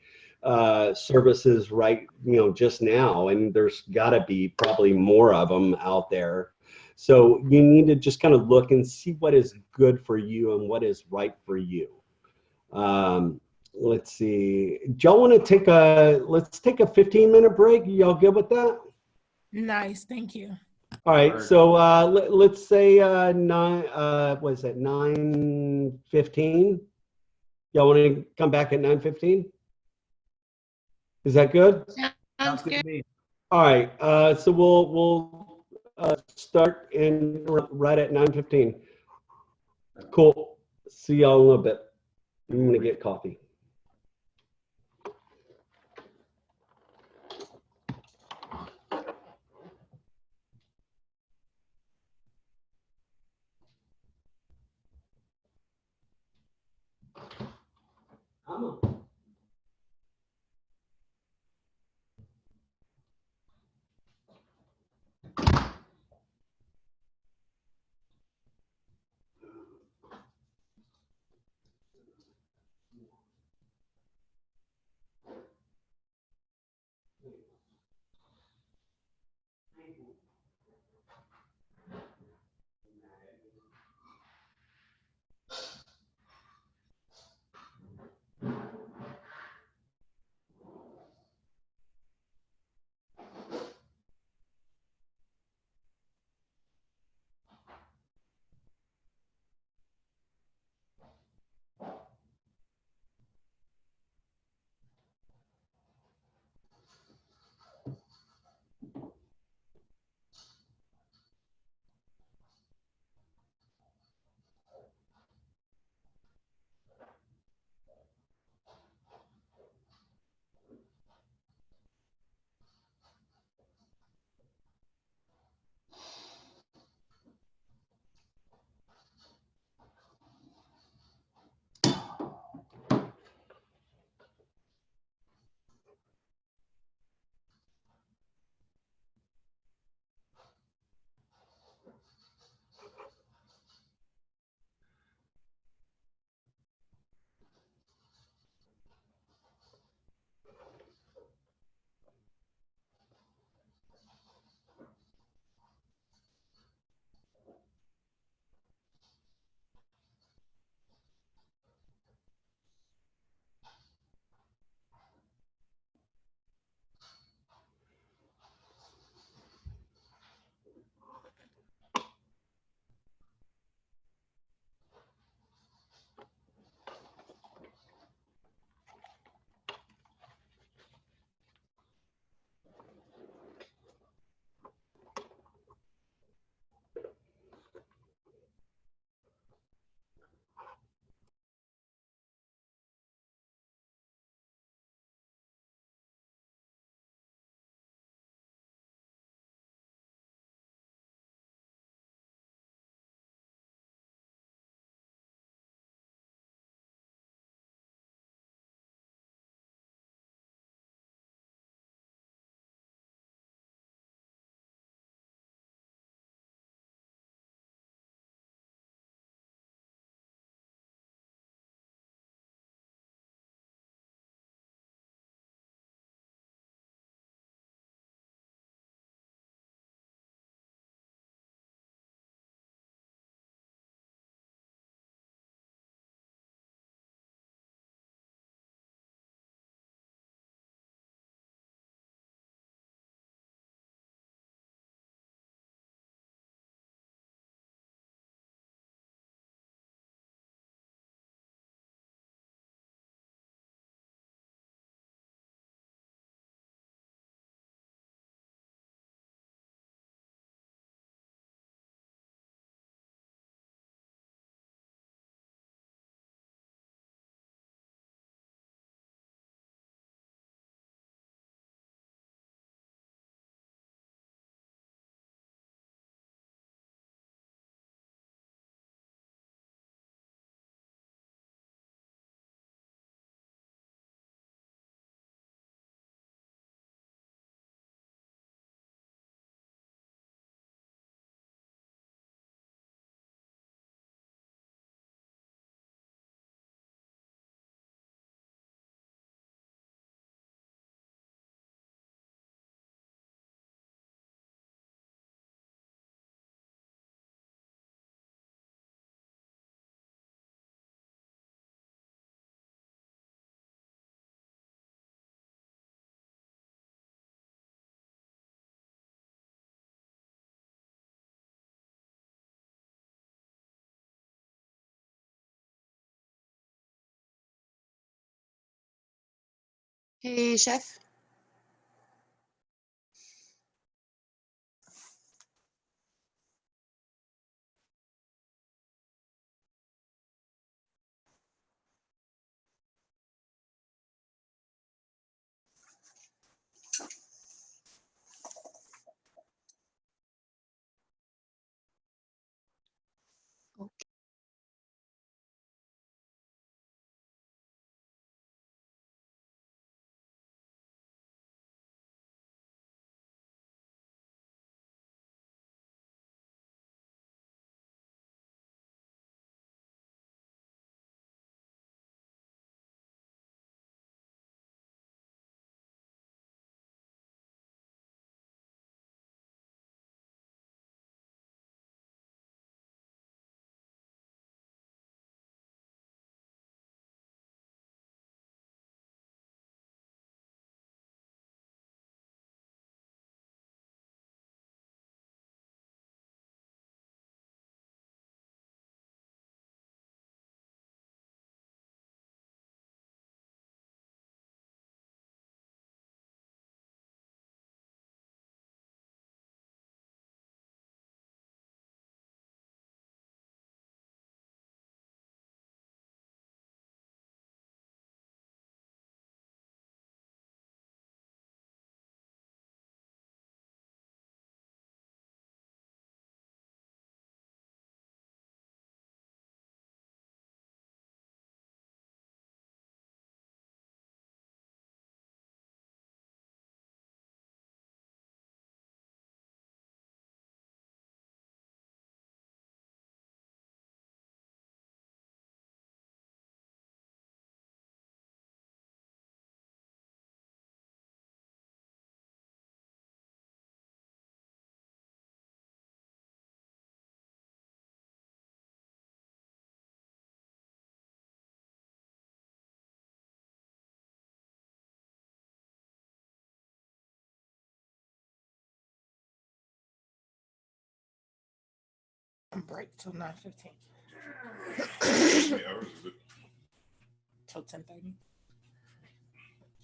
services, right, you know, just now, and there's got to be probably more of them out there. So you need to just kind of look and see what is good for you and what is right for you. Let's see. Do y'all want to let's take a 15-minute break? Y'all good with that? Nice, thank you. All right. So let's say 9:15. Y'all want to come back at 9:15? Is that good? Sounds good. to me. All right. So we'll start right at 9:15. Cool. See y'all in a little bit. I'm gonna get coffee. Come on. Hey, Chef. Break till 9:15. Till 10:30.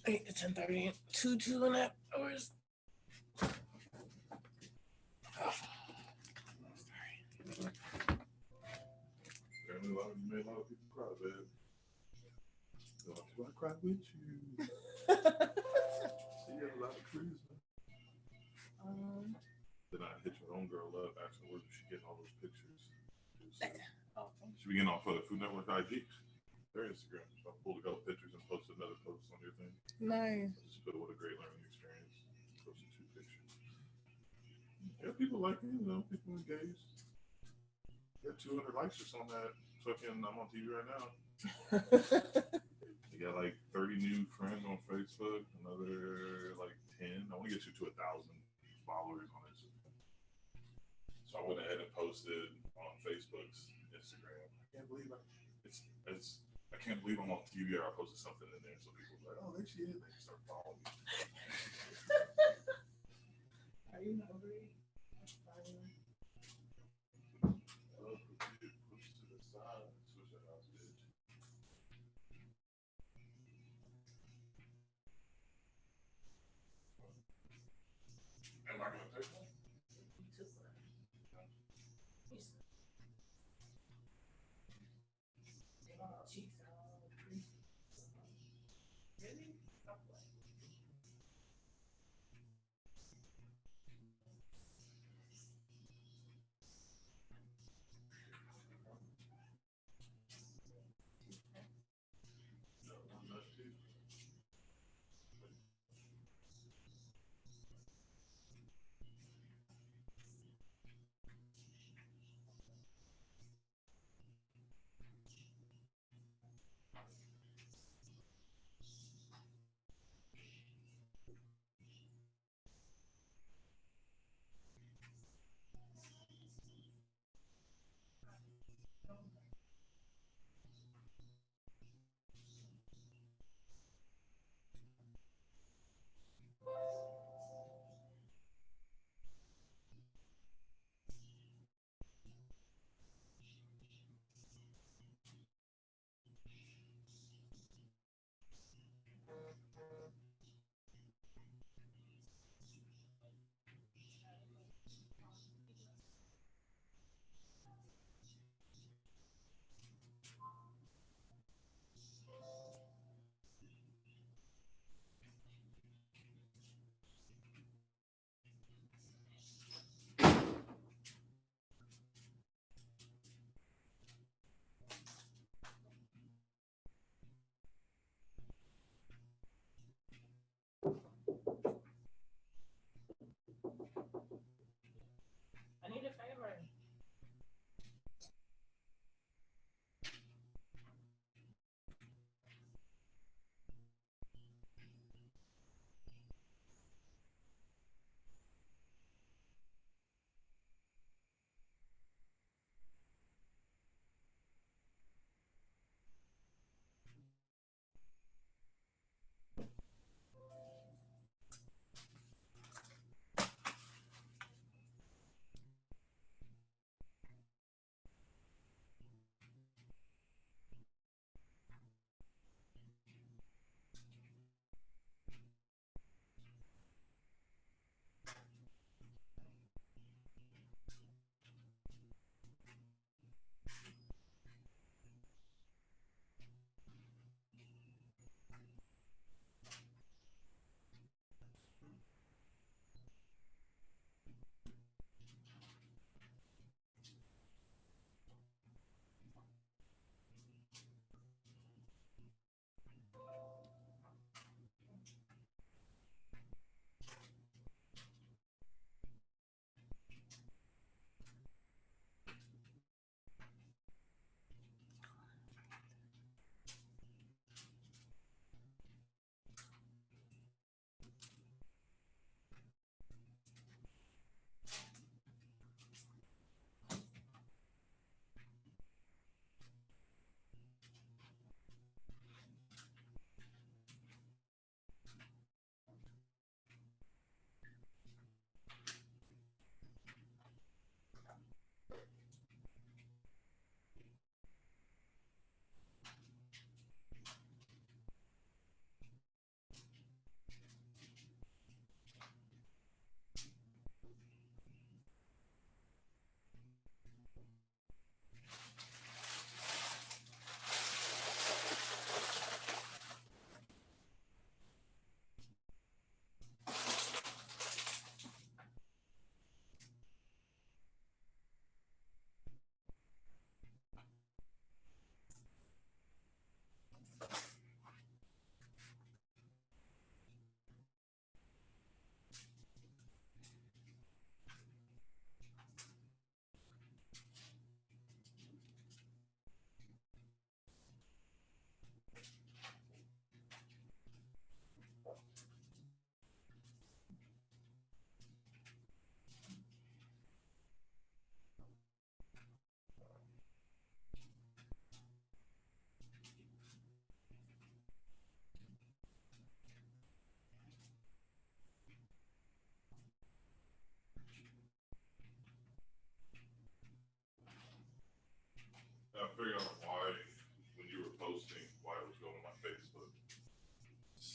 8 to 10:30. 2.5 hours. Apparently, you made a lot of people cry, babe. So I cried with you. So you have a lot of cruising. Then I hit your own girl up, asking where she getting all those pictures. She be getting off of the Food Network IG, their Instagram. So I pulled a couple pictures and posted another post on your thing. Nice. I just put what a great learning experience. Posted 2 pictures. Yeah, people like it, people engaged. Got 200 likes just on that. Fucking, I'm on TV right now. You got like 30 new friends on Facebook, another like 10. I want to get you to 1,000 followers on Instagram. So I went ahead and posted on Facebook's Instagram. I can't believe I'm on TV or I posted something in there. So people were like, oh, there she is. They start following me. Are you hungry? Push to the side. Switch that out, bitch. Am I going to take one? No, I'm not too.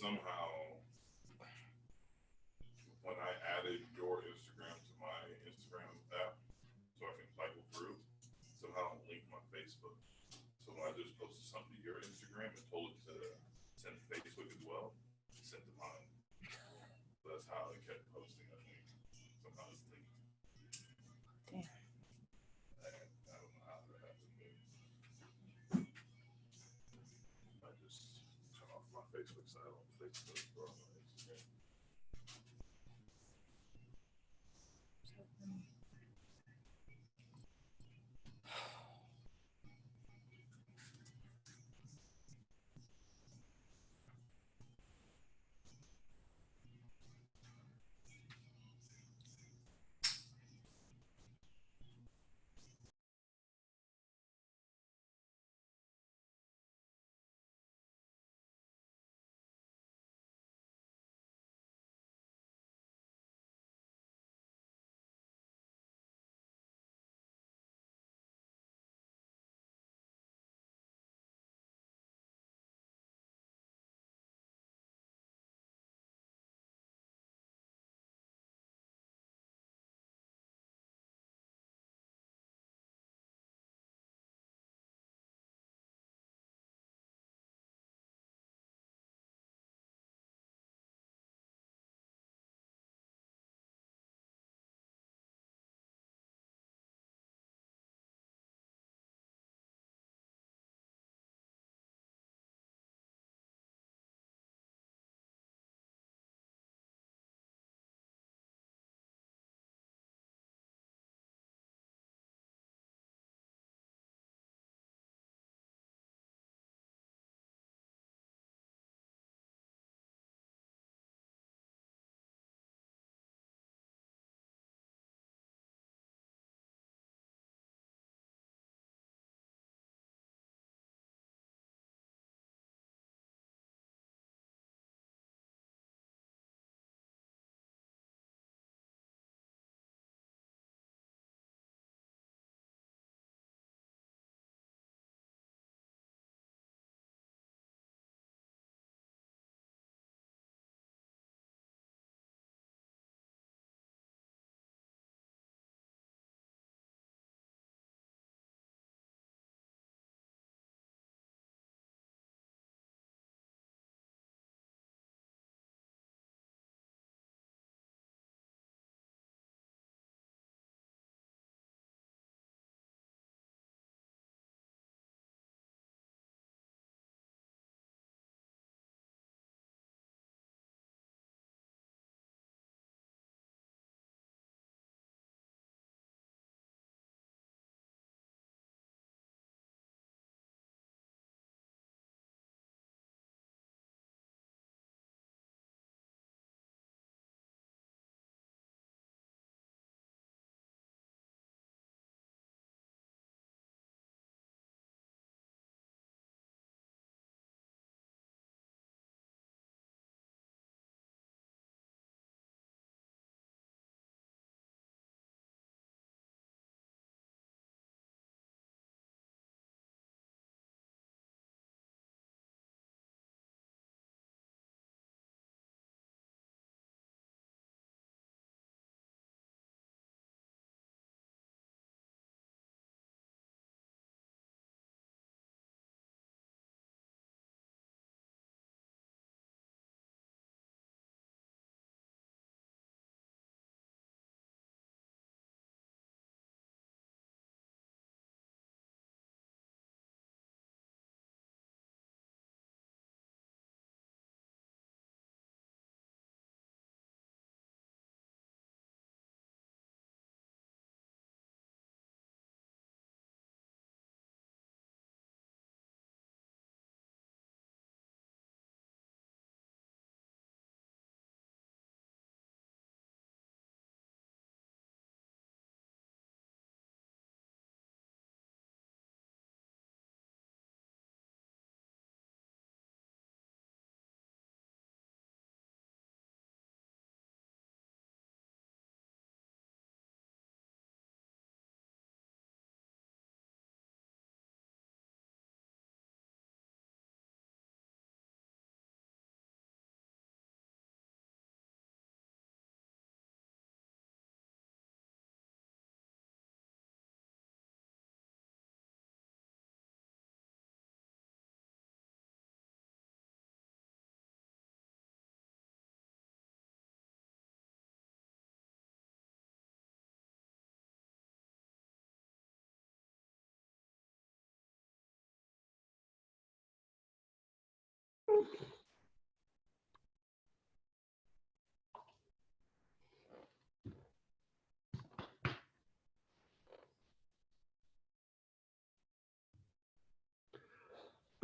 somehow, when I added your Instagram to my Instagram app, so I can cycle through, somehow it linked my Facebook. So when I just posted something to your Instagram and told it to send to Facebook as well, it sent to mine. So that's how it kept posting. I think somehow it's linked. Damn. I don't know how that happened. I just turn off my Facebook side on Facebook or on my Instagram.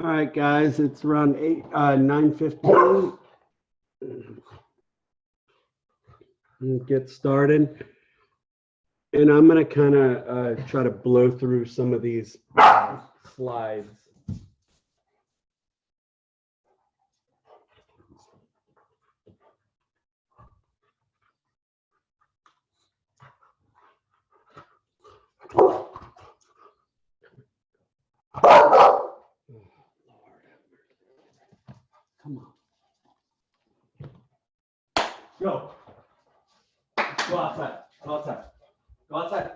All right, guys, it's around 9:15. Get started. And I'm going to kind of try to blow through some of these slides. Come on. Go. Go outside. Go outside. Go outside.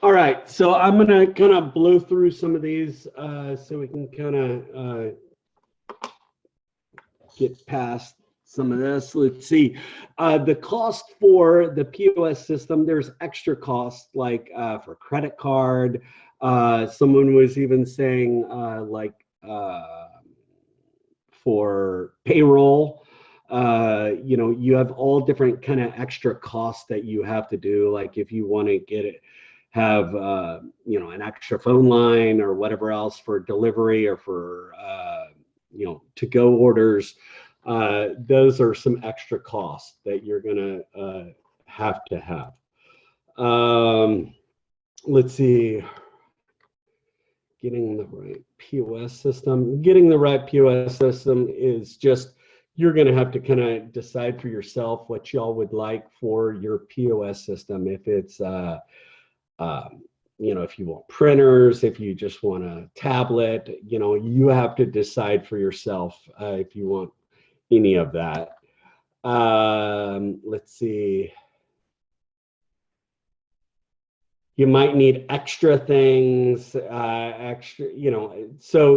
All right, so I'm gonna kind of blow through some of these so we can kind of get past some of this. Let's see. The cost for the POS system, there's extra costs like for credit card. Someone was even saying for payroll. You have all different kind of extra costs that you have to do. Like if you want to have an extra phone line or whatever else for delivery or for to-go orders. Those are some extra costs that you're gonna have to have. Let's see. Getting the right POS system. Getting the right POS system is just, you're gonna have to kind of decide for yourself what y'all would like for your POS system. If it's if you want printers, if you just want a tablet, you have to decide for yourself if you want any of that. Let's see. You might need extra things, so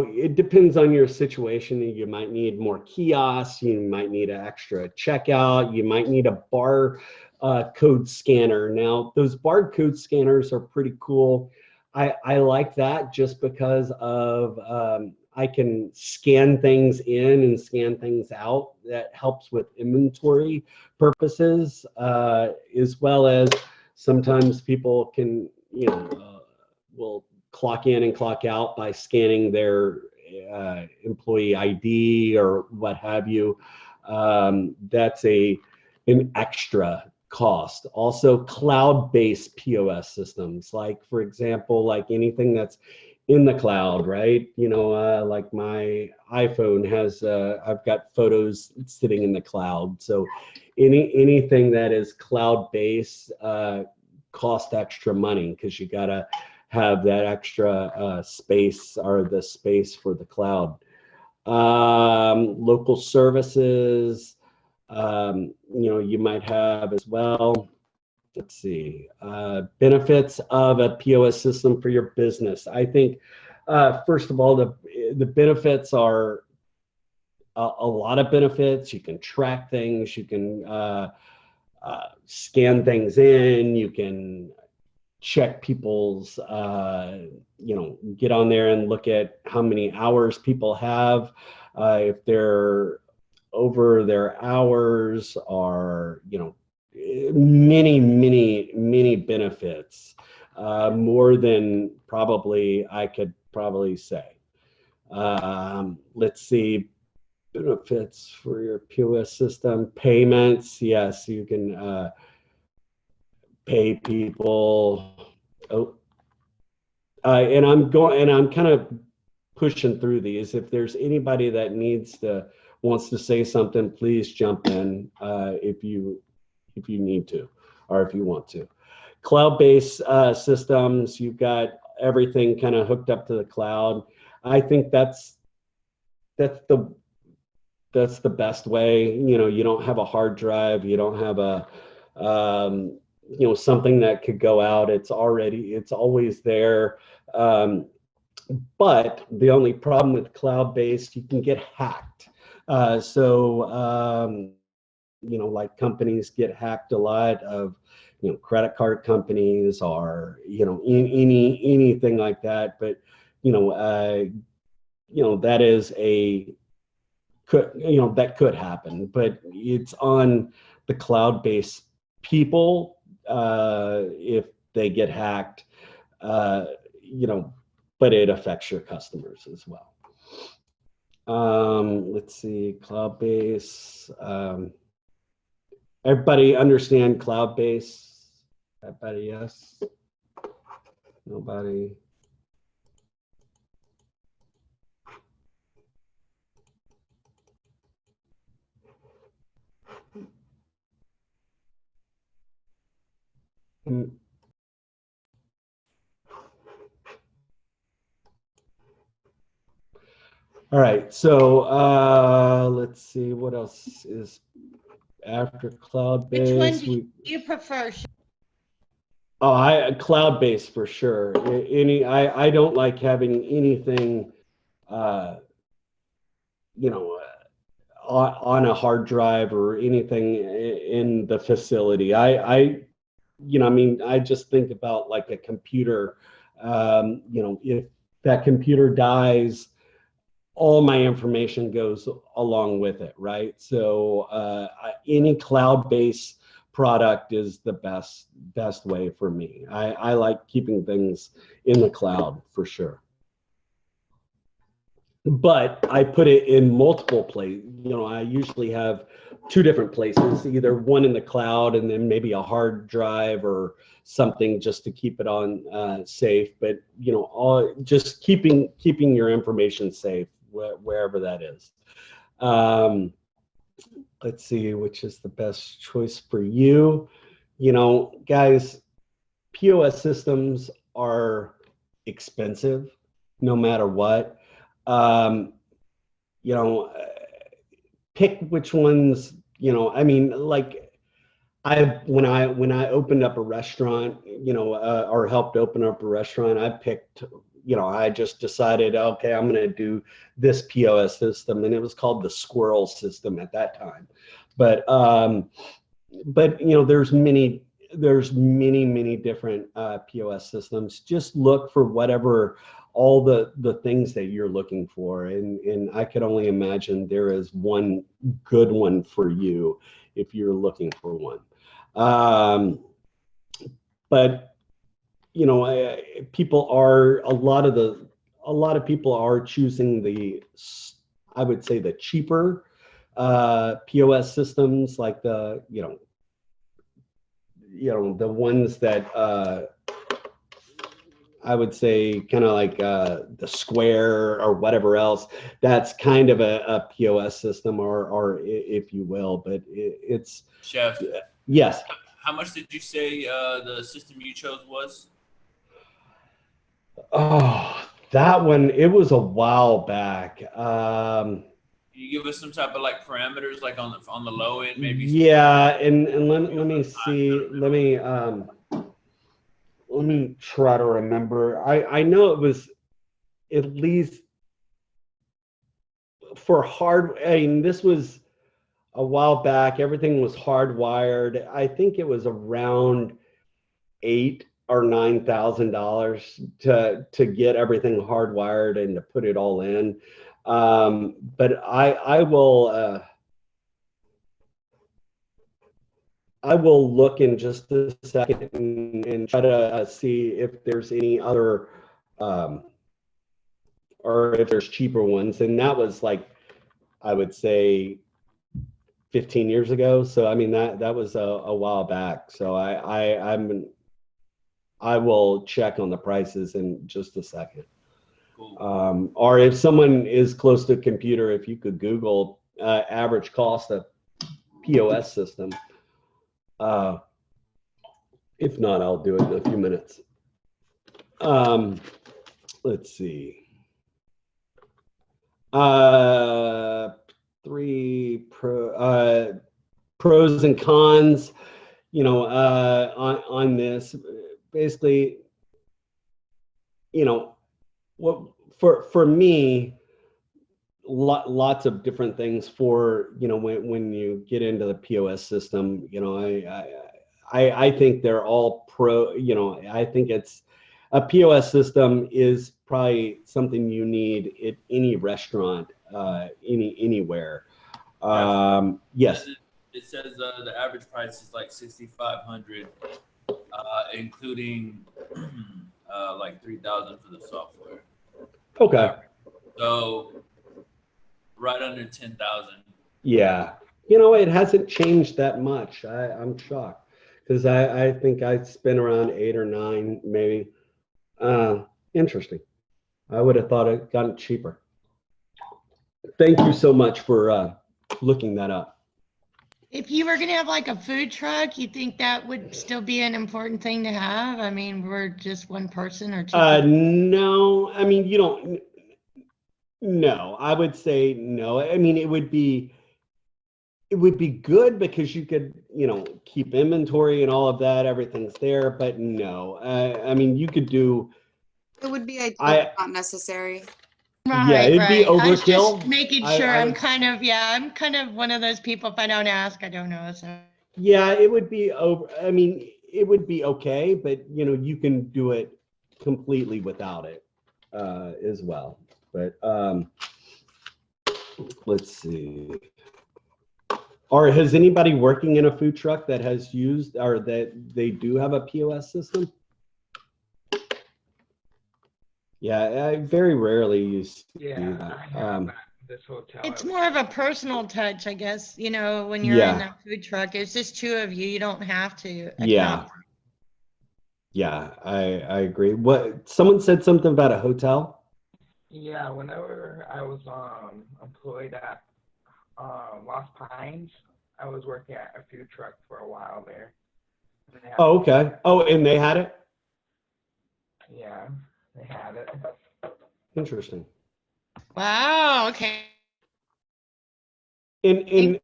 it depends on your situation. You might need more kiosks, you might need an extra checkout, you might need a barcode scanner. Now, those barcode scanners are pretty cool. I like that just because of I can scan things in and scan things out. That helps with inventory purposes, as well as sometimes people can, will clock in and clock out by scanning their employee ID or what have you. That's an extra cost. Also, cloud-based POS systems, like for example, like anything that's in the cloud, right? Like my iPhone has, I've got photos sitting in the cloud. So anything that is cloud-based cost extra money because you gotta have that extra space or the space for the cloud. Local services, you might have as well. Let's see, benefits of a POS system for your business. I think, first of all, the benefits are a lot of benefits. You can track things, you can scan things in, you can check people's, get on there and look at how many hours people have. If they're over their hours, or, many benefits, more than probably I could probably say. Let's see, benefits for your POS system. Payments, yes, you can pay people. And I'm kind of pushing through these. If there's anybody that wants to say something, please jump in if you need to, or if you want to. Cloud-based systems, you've got everything kind of hooked up to the cloud. I think that's the best way. You don't have a hard drive, you don't have a something that could go out. It's always there. But the only problem with cloud-based, you can get hacked. Like companies get hacked a lot of, credit card companies, or, anything like that. But, that is a that could happen, but it's on the cloud-based people if they get hacked, but it affects your customers as well. Let's see, cloud-based. Everybody understand cloud-based? Everybody, yes? Nobody? Mm. All right, so let's see, what else is after cloud-based? Which one do you prefer? Oh, cloud-based for sure. I don't like having anything, on a hard drive or anything in the facility. I just think about like a computer. If that computer dies, all my information goes along with it, right? So any cloud-based product is the best way for me. I like keeping things in the cloud for sure. But I put it in multiple places. I usually have 2 different places, either one in the cloud and then maybe a hard drive or something just to keep it on safe. But just keeping your information safe wherever that is. Let's see, which is the best choice for you. Guys, POS systems are expensive no matter what. Pick which ones, like when I opened up a restaurant, or helped open up a restaurant, I picked, I just decided, okay, I'm going to do this POS system, and it was called the Squirrel system at that time. But there's many different POS systems. Just look for whatever all the things that you're looking for, and I could only imagine there is one good one for you if you're looking for one. But a lot of people are choosing I would say the cheaper POS systems, like the ones that I would say kind of like the Square or whatever else. That's kind of a POS system, or if you will, but it's Chef. Yes. How much did you say the system you chose was? Oh, that one, it was a while back. Can you give us some type of like parameters, like on the low end, maybe? Yeah, and let me see. Let me try to remember. I know it was at least for this was a while back. Everything was hardwired. I think it was around $8,000 or $9,000 to get everything hardwired and to put it all in. But I will look in just a second and try to see if there's any other, or if there's cheaper ones. And that was like, I would say 15 years ago. So, I mean, that was a while back. So I will check on the prices in just a second. Cool. Or if someone is close to a computer, if you could Google average cost of POS system. If not, I'll do it in a few minutes. Let's see. 3 pros and cons, on this. Basically, what for me, lots of different things for when you get into the POS system. I think they're all pro. I think it's a POS system is probably something you need at any restaurant. anywhere. Yes. It says the average price is like 6,500, including like 3,000 for the software. Okay. So right under 10,000. Yeah. You know, it hasn't changed that much. I'm shocked because I think I spent around 8 or 9 maybe. Interesting. I would have thought it gotten cheaper. Thank you so much for looking that up. If you were gonna have like a food truck, you think that would still be an important thing to have? I mean, we're just one person or two people. No, I mean, you don't. No, I would say no. I mean, it would be good because you could, keep inventory and all of that. Everything's there, but no. I mean, you could do. It would be ideal, but not necessary. Yeah, it'd be I was overkill. just making sure. I'm kind of one of those people. If I don't ask, I don't know. So. Yeah, it would be over. I mean, it would be okay, but you can do it completely without it as well. But let's see. Or has anybody working in a food truck that has used or that they do have a POS system? Yeah, I very rarely use that. This hotel. It's more of a personal touch, I guess. When you're in a food truck, it's just 2 of you. You don't have to. Yeah. Yeah, I agree. What someone said something about a hotel? Yeah, whenever I was employed at Lost Pines, I was working at a food truck for a while there. Oh, okay. Oh, and they had it? Yeah, they had it. Interesting. Wow, okay. And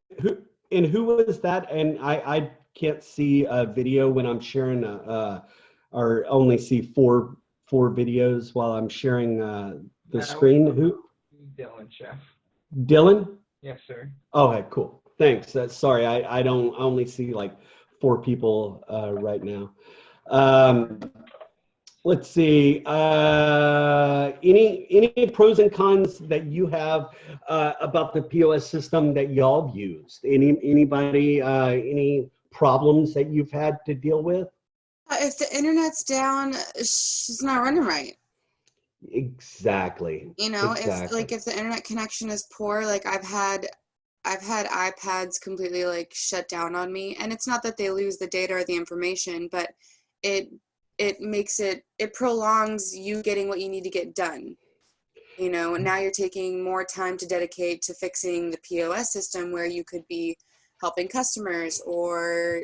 who was that? And I can't see a video when I'm sharing or only see four videos while I'm sharing the screen. Who? Dylan, chef. Dylan? Yes, sir. Okay, cool. Thanks. Sorry, I only see like 4 people right now. Let's see. Any pros and cons that you have about the POS system that y'all have used? Anybody any problems that you've had to deal with? If the internet's down, it's not running right. Exactly. Exactly. If the internet connection is poor, like I've had iPads completely like shut down on me, and it's not that they lose the data or the information, but it prolongs you getting what you need to get done. And now you're taking more time to dedicate to fixing the POS system where you could be helping customers or,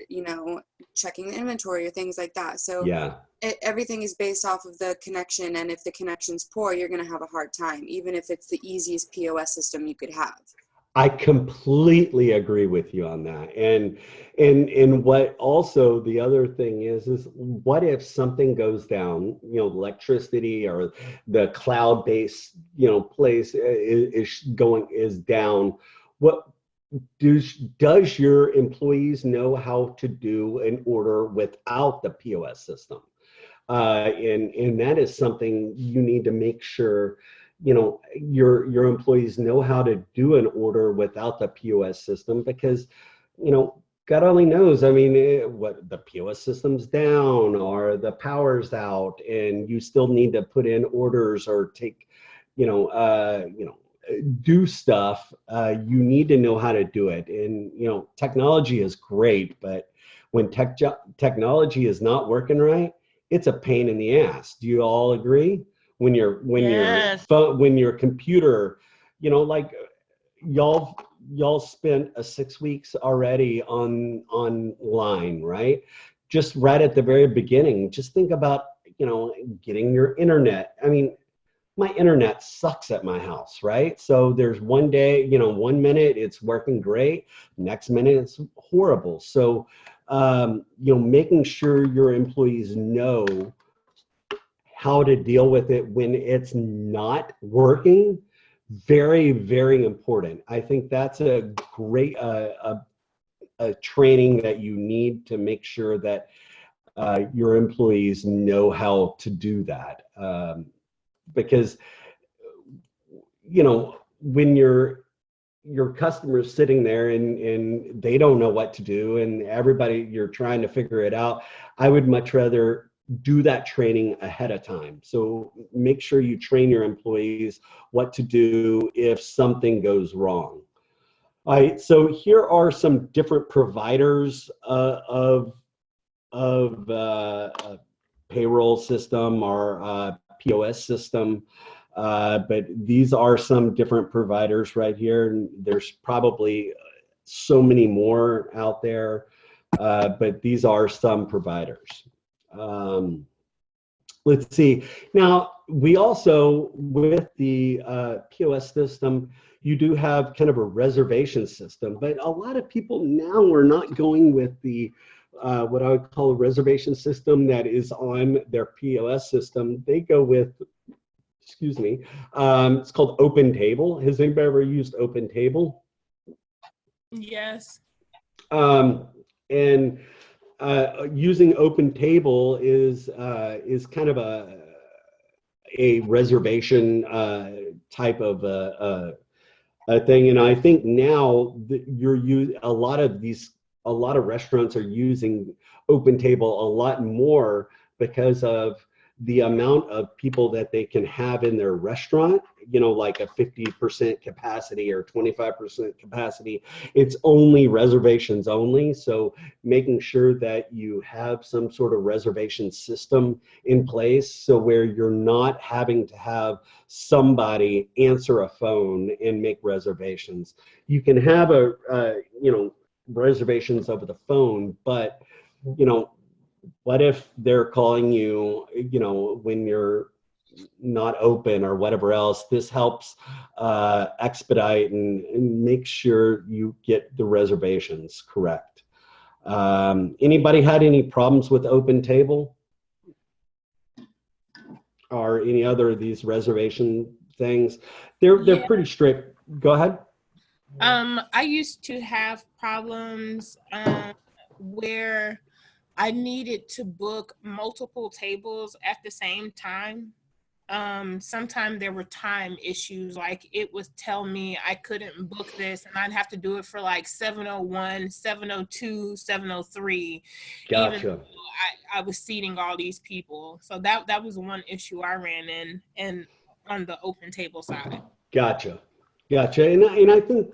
checking the inventory or things like that. So yeah, everything is based off of the connection. And if the connection's poor, you're going to have a hard time, even if it's the easiest POS system you could have. I completely agree with you on that. And what also the other thing is what if something goes down, electricity or the cloud-based, place is down. What does your employees know how to do an order without the POS system? And that is something you need to make sure your employees know how to do an order without the POS system, because God only knows. I mean, what the POS system's down or the power's out, and you still need to put in orders or take, do stuff. You need to know how to do it. And technology is great, but when technology is not working right, it's a pain in the ass. Do you all agree? When your computer, like y'all spent 6 weeks already online, right? Just right at the very beginning. Just think about getting your internet. I mean, my internet sucks at my house, right? So there's one day, 1 minute it's working great, next minute it's horrible. So making sure your employees know how to deal with it when it's not working, very, very important. I think that's a great a training that you need to make sure that your employees know how to do that. Because when your customer's sitting there and they don't know what to do, and everybody, you're trying to figure it out, I would much rather do that training ahead of time. So make sure you train your employees what to do if something goes wrong. All right, so here are some different providers of payroll system or POS system. But these are some different providers right here. And there's probably so many more out there, but these are some providers. Let's see. Now, we also, with the POS system, you do have kind of a reservation system, but a lot of people now are not going with the what I would call a reservation system that is on their POS system. They go with, excuse me, it's called OpenTable. Has anybody ever used OpenTable? Yes. And using OpenTable is kind of a reservation type of a thing, and I think now a lot of restaurants are using OpenTable a lot more because of the amount of people that they can have in their restaurant, you know, like a 50% capacity or 25% capacity. It's only reservations only. So making sure that you have some sort of reservation system in place, so where you're not having to have somebody answer a phone and make reservations. You can have reservations over the phone, but what if they're calling you, when you're not open or whatever else? This helps expedite and make sure you get the reservations correct. Anybody had any problems with OpenTable or any other of these reservation things? They're pretty strict. Go ahead. I used to have problems where I needed to book multiple tables at the same time. Sometimes there were time issues, like it would tell me I couldn't book this and I'd have to do it for like 7:01, 7:02, 7:03. Gotcha. Even though I was seating all these people. So that was one issue I ran in on the OpenTable side. Gotcha. And I think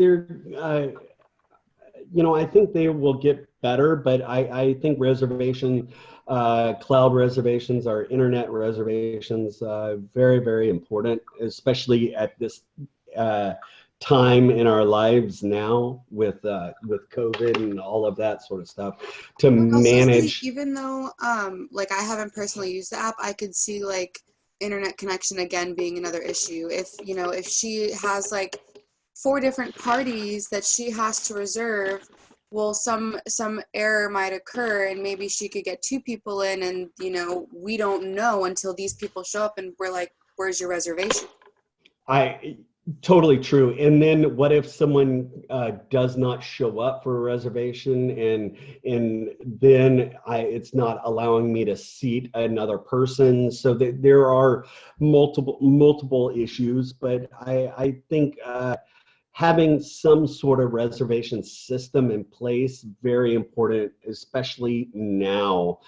I think they will get better, but I think cloud reservations or internet reservations, very, very important, especially at this time in our lives now with COVID and all of that sort of stuff to manage. Even though like I haven't personally used the app, I could see like internet connection again being another issue. If she has like 4 different parties that she has to reserve, well, some error might occur and maybe she could get 2 people in, and we don't know until these people show up and we're like, where's your reservation? Totally true. And then what if someone does not show up for a reservation and then it's not allowing me to seat another person? So there are multiple issues, but I think having some sort of reservation system in place, very important, especially now,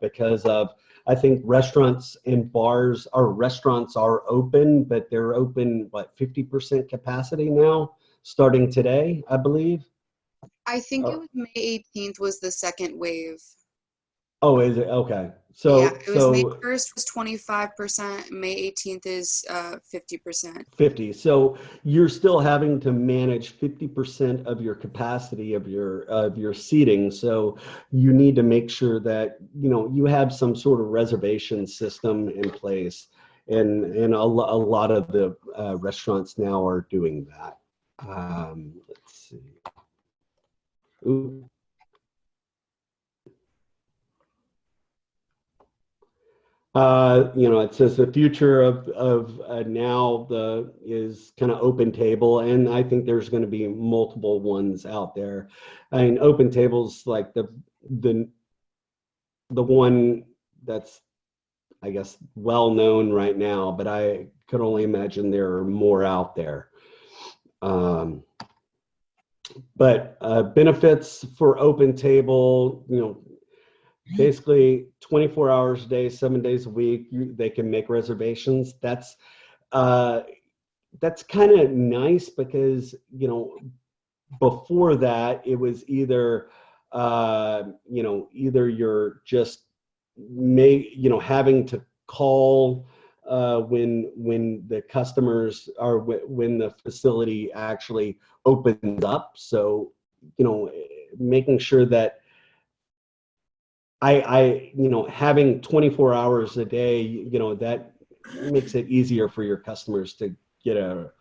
because of, I think restaurants and bars, or restaurants are open, but they're open, 50% capacity now, starting today, I believe? I think it was May 18th was the second wave. Oh, is it? Okay. So yeah, it was May 1st was 25%, May 18th is 50%. 50. So you're still having to manage 50% of your capacity of your seating. So you need to make sure that you have some sort of reservation system in place, and a lot of the restaurants now are doing that. Let's see. Ooh. It says the future of now is kind of OpenTable, and I think there's going to be multiple ones out there. I mean, OpenTable's like the one that's, I guess, well known right now, but I could only imagine there are more out there. But benefits for Open Table, you know, basically 24 hours a day, 7 days a week, they can make reservations. That's kind of nice because, you know, before that it was either, you know, either you're just having to call when the customers or when the facility actually opens up. So, you know, making sure that you know, having 24 hours a day, you know, that makes it easier for your customers to get a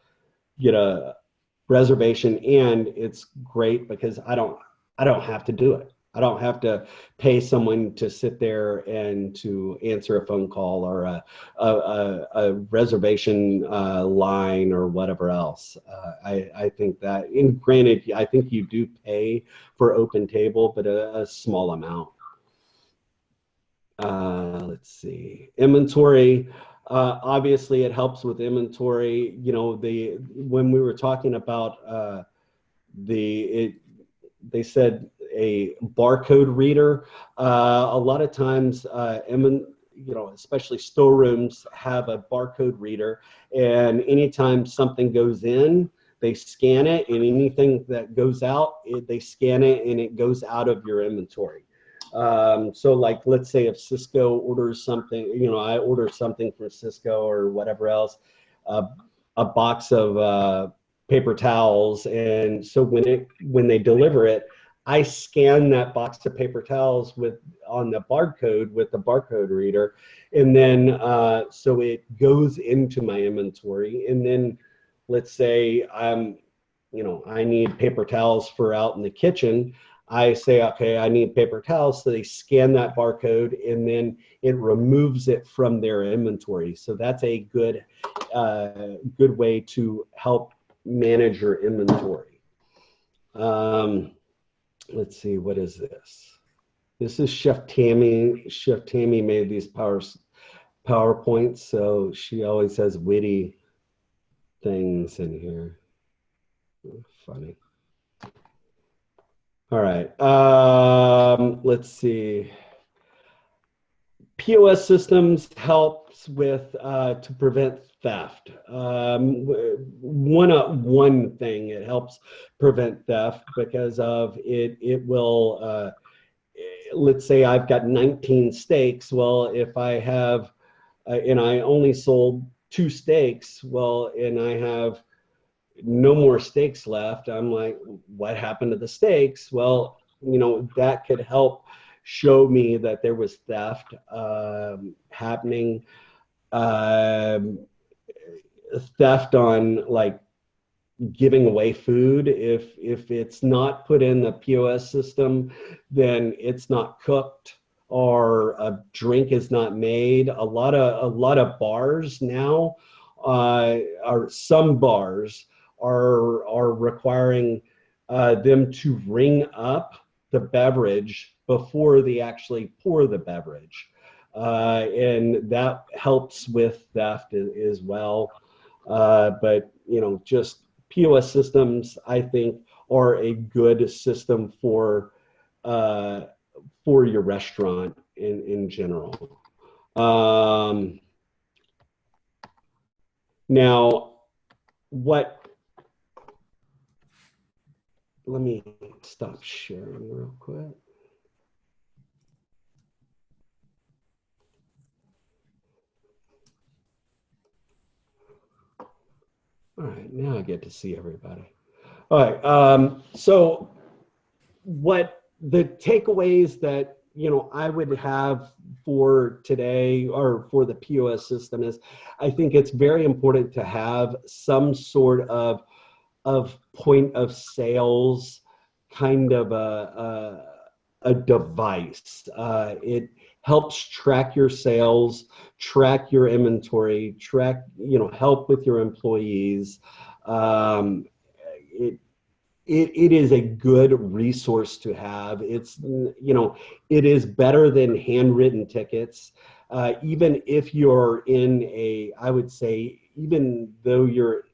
reservation. And it's great because I don't have to do it. I don't have to pay someone to sit there and to answer a phone call or a reservation line or whatever else. I think that, and granted, I think you do pay for Open Table, but a small amount. Let's see, inventory. Obviously, it helps with inventory. You know, when we were talking about they said a barcode reader. A lot of times, you know, especially storerooms have a barcode reader, and anytime something goes in, they scan it, and anything that goes out, they scan it, and it goes out of your inventory. So like, let's say if Cisco orders something, you know, I order something from Cisco or whatever else, a box of paper towels. And so when they deliver it, I scan that box of paper towels on the barcode with the barcode reader. And then, so it goes into my inventory. And then let's say you know, I need paper towels for out in the kitchen. I say, okay, I need paper towels. So they scan that barcode, and then it removes it from their inventory. So that's a good way to help manage your inventory. Let's see, what is this? This is Chef Tammy. Chef Tammy made these PowerPoints, so she always has witty things in here. Funny. All right, let's see. POS systems helps with to prevent theft. One thing, it helps prevent theft because of it. It will, let's say I've got 19 steaks. Well, if I have, and I only sold 2 steaks, well, and I have no more steaks left, I'm like, what happened to the steaks? Well, you know, that could help show me that there was theft happening. Theft on like giving away food. If it's not put in the POS system, then it's not cooked or a drink is not made. A lot of bars now some bars are requiring them to ring up the beverage before they actually pour the beverage. And that helps with theft as well. But, you know, just POS systems, I think, are a good system for your restaurant in general. Now, let me stop sharing real quick. All right, now I get to see everybody. All right, so what the takeaways that, you know, I would have for today or for the POS system is, I think it's very important to have some sort of point of sales kind of a device. It helps track your sales, track your inventory, track, you know, help with your employees. It is a good resource to have. It's, you know, it is better than handwritten tickets. Even if you're in I would say, even though you're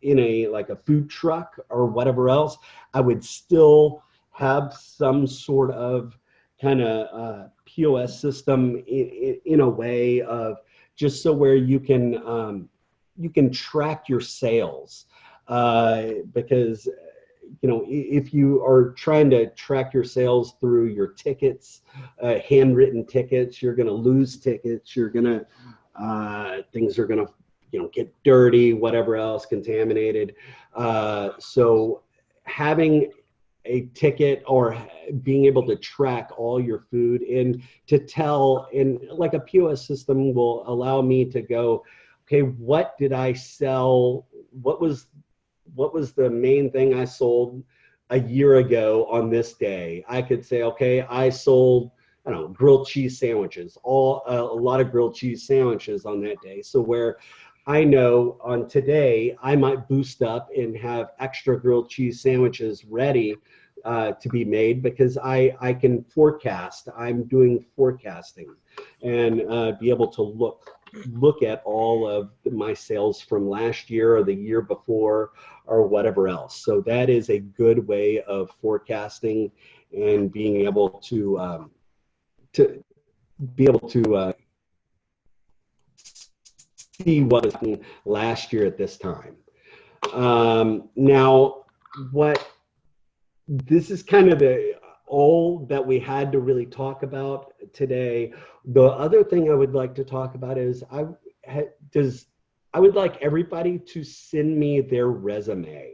in a like a food truck or whatever else, I would still have some sort of kind of POS system in a way of just so where you can track your sales, because you know, if you are trying to track your sales through your tickets, handwritten tickets, you're going to lose tickets. You're going to, things are going to, you know, get dirty, whatever else, contaminated. So having a ticket or being able to track all your food and to tell, in like a POS system will allow me to go, okay, what did I sell? What was the main thing I sold a year ago on this day? I could say, okay, I sold, I don't know, grilled cheese sandwiches, a lot of grilled cheese sandwiches on that day. So where I know on today, I might boost up and have extra grilled cheese sandwiches ready to be made because I can forecast. I'm doing forecasting and be able to look at all of my sales from last year or the year before or whatever else. So that is a good way of forecasting and being able to see what was happening last year at this time. Now, this is kind of all that we had to really talk about today. The other thing I would like to talk about is I would like everybody to send me their resume.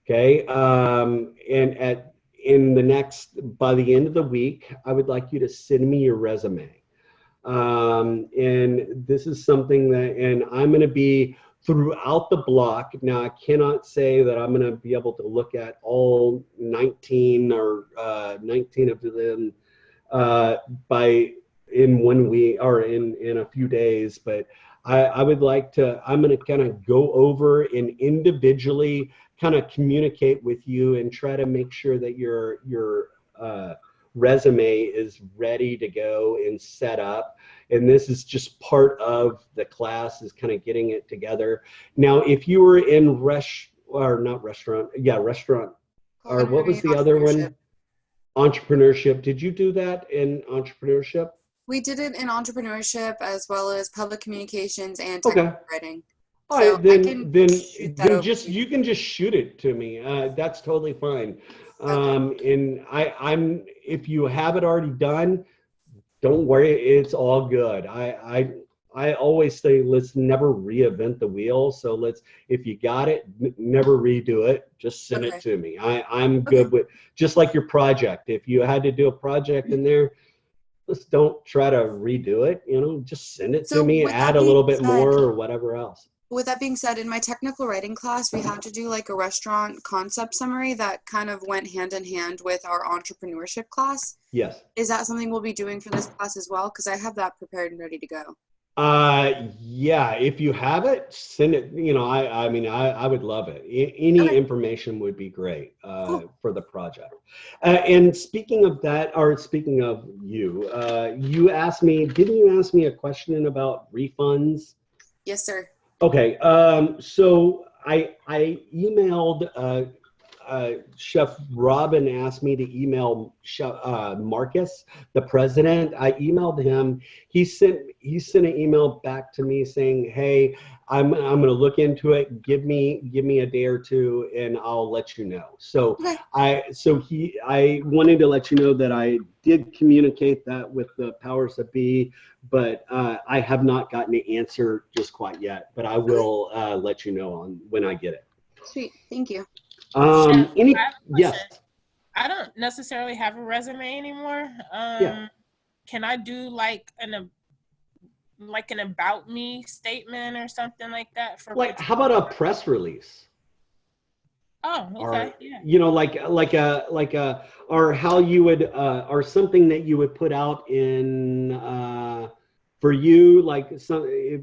Okay, and by the end of the week, I would like you to send me your resume. And this is something and I'm going to be throughout the block. Now, I cannot say that I'm going to be able to look at all 19 or 19 of them in 1 week or in a few days, but I would like to, I'm going to kind of go over and individually kind of communicate with you and try to make sure that your resume is ready to go and set up. And this is just part of the class, is kind of getting it together. Now, if you were in restaurant, or what was the other one? Entrepreneurship. Did you do that in entrepreneurship? We did it in entrepreneurship as well as public communications and technical writing. All right, then you can just shoot it to me. That's totally fine. And I'm if you have it already done, don't worry, it's all good. I always say let's never reinvent the wheel. So if you got it, never redo it. Just send it to me. I'm good with, just like your project. If you had to do a project in there, let's don't try to redo it. You know, just send it to me. Add a little bit more or whatever else. With that being said, in my technical writing class, we have to do like a restaurant concept summary that kind of went hand in hand with our entrepreneurship class. Yes. Is that something we'll be doing for this class as well? Because I have that prepared and ready to go. Yeah, if you have it, send it. You know, I mean, I would love it. Any information would be great for the project. And speaking of that, or speaking of you, you asked me, didn't you ask me a question about refunds? Yes, sir. Okay, so I emailed Chef Robin asked me to email Marcus, the president. I emailed him. He sent an email back to me saying, "Hey, I'm going to look into it. Give me a day or two, and I'll let you know." So I wanted to let you know that I did communicate that with the powers that be, but I have not gotten an answer just quite yet. But I will let you know when I get it. Sweet, thank you. Yes. I don't necessarily have a resume anymore. Can I do like an about me statement or something like that for how about a press release? Oh, okay. Or, you know, or how you would or something that you would put out in for you, like if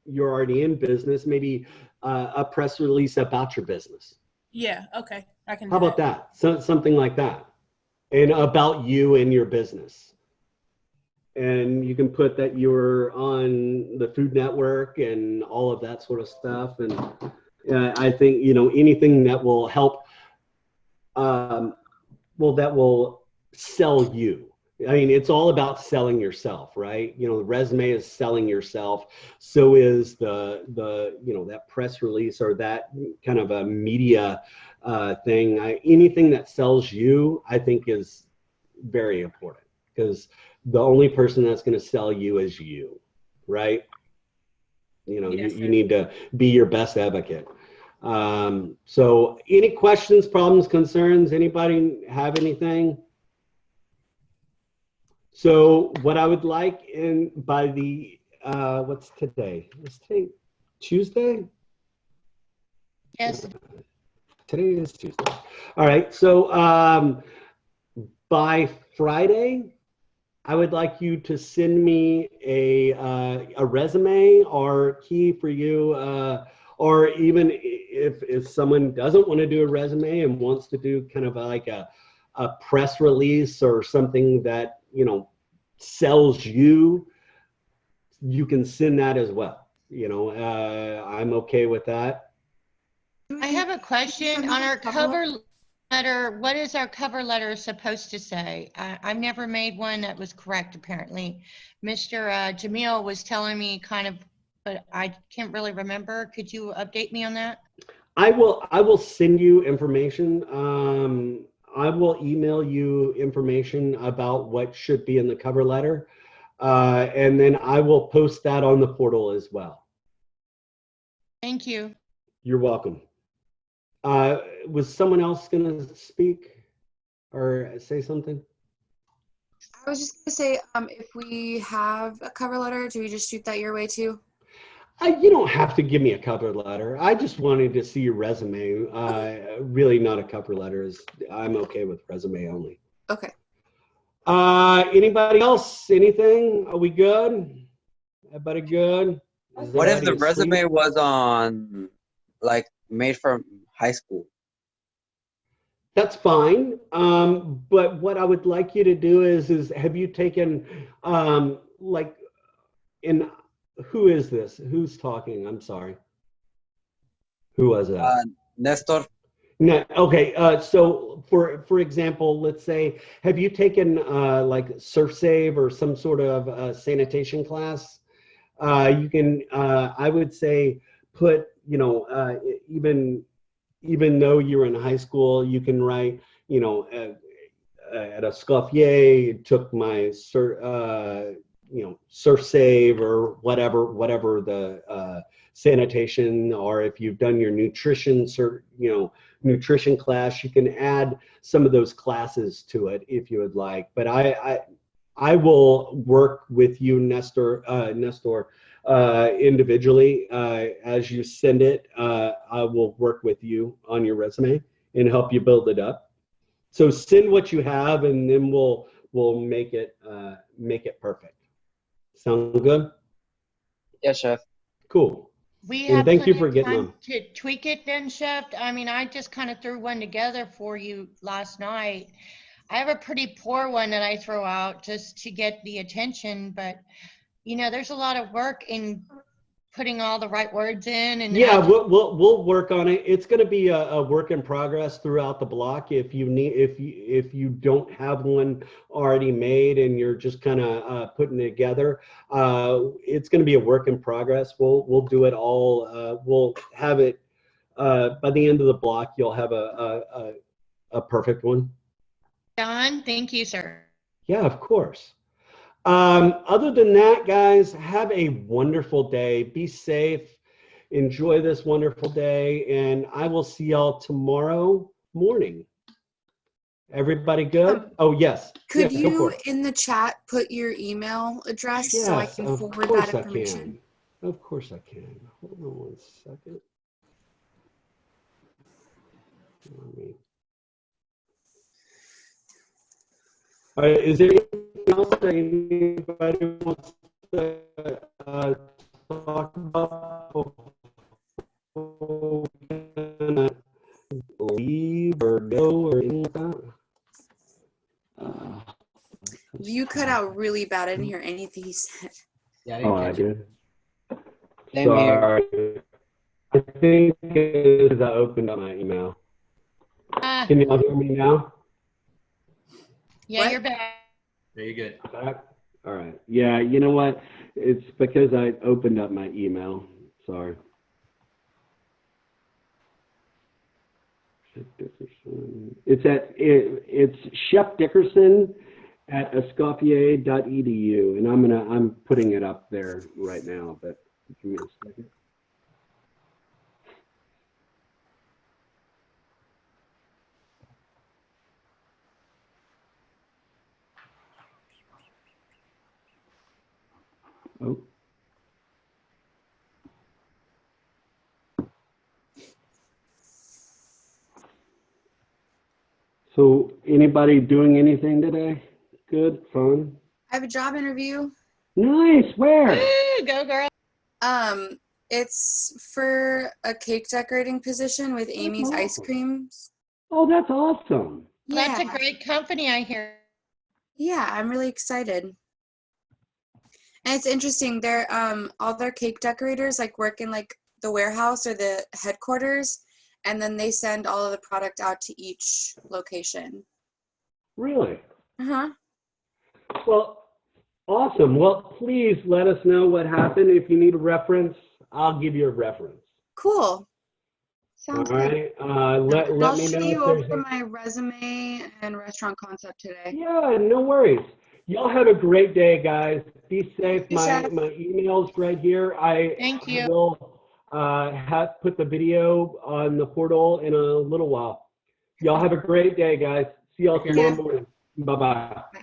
you're already in business, maybe a press release about your business. Yeah, okay. I can do How about that? Something like that. And about you and your business. And you can put that you're on the Food Network and all of that sort of stuff. And I think, you know, anything that will help, that will sell you. I mean, it's all about selling yourself, right? You know, the resume is selling yourself. So is you know, that press release or that kind of a media thing. Anything that sells you, I think, is very important, because the only person that's going to sell you is you, right? You know, Yes, you sir. need to be your best advocate. So any questions, problems, concerns? Anybody have anything? So what I would like by the, what's today? Is today Tuesday? Yes. Today is Tuesday. All right. So by Friday, I would like you to send me a resume or key for you, or even if someone doesn't want to do a resume and wants to do kind of like a press release or something that, you know, sells you, you can send that as well. You know, I'm okay with that. I have a question on our cover letter. What is our cover letter supposed to say? I've never made one that was correct, apparently. Mr. Jamil was telling me kind of, but I can't really remember. Could you update me on that? I will send you information. I will email you information about what should be in the cover letter. And then I will post that on the portal as well. Thank you. You're welcome. Was someone else going to speak or say something? I was just gonna say, if we have a cover letter, do we just shoot that your way too? You don't have to give me a cover letter. I just wanted to see your resume. Really not a cover letter. I'm okay with resume only. Okay. Anybody else? Anything? Are we good? Everybody good? Is What if the everybody asleep? resume was on, like, made from high school? That's fine. But what I would like you to do is have you taken, like, who is this? Who's talking? I'm sorry. Who was that? Nestor. No, okay. So for example, let's say, have you taken like SurfSave or some sort of sanitation class? You can, I would say, put, you know, even though you're in high school, you can write, you know, at Escoffier, took my you know, SurfSave or whatever the sanitation, or if you've done your nutrition, you know, nutrition class, you can add some of those classes to it if you would like. But I will work with you, Nestor, individually. As you send it, I will work with you on your resume and help you build it up. So send what you have, and then we'll make it perfect. Sound good? Yes, Chef. Cool. We And have thank you plenty for of getting time on. to tweak it then, Chef. I mean, I just kind of threw one together for you last night. I have a pretty poor one that I throw out just to get the attention, but you know, there's a lot of work in putting all the right words in and Yeah, adding- we'll work on it. It's going to be a work in progress throughout the block. If you don't have one already made and you're just kind of putting it together, it's going to be a work in progress. We'll do it all. We'll have it by the end of the block. You'll have a perfect one. Don, thank you, sir. Yeah, of course. Other than that, guys, have a wonderful day. Be safe. Enjoy this wonderful day, and I will see y'all tomorrow morning. Everybody good? Oh, yes. Could Yes, go for you, it. in the chat, put your email address so I Yes, can of forward course that I information? can. Of course I can. Hold on one second. Let me... All right, is there anything else that anybody wants to talk about before we can leave or go or anything like that? You cut out really bad. I didn't hear anything you said. Yeah, I Oh, didn't I catch it. did. Same here. Sorry. think it's I opened up my email. Can y'all hear me now? Yeah, What? you're back. There you good. Back? All right. Yeah, you know what? It's because I opened up my email. Sorry. It's Chef Dickerson at escoffier.edu, and I'm putting it up there right now, but give me a second. Oh. So anybody doing anything today? Good, fun? I have a job interview. Nice, where? Woo, go girl. It's for a cake decorating position with Amy's Ice awesome. Creams. Oh, that's awesome. That's a Yeah. great company, I hear. Yeah, I'm really excited. And it's interesting. They're all their cake decorators like work in like the warehouse or the headquarters, and then they send all of the product out to each location. Really? Uh-huh. Well, awesome. Well, please let us know what happened. If you need a reference, I'll give you a reference. Cool. All Sounds good. right. I'll Let me shoot know you if there's over my resume and restaurant concept today. Yeah, no worries. Y'all have a great day, guys. Be safe. You, My Chef. email's right here. Thank you. will have put the video on the portal in a little while. Y'all have a great day, guys. See y'all Take care. tomorrow morning. Bye-bye. Bye.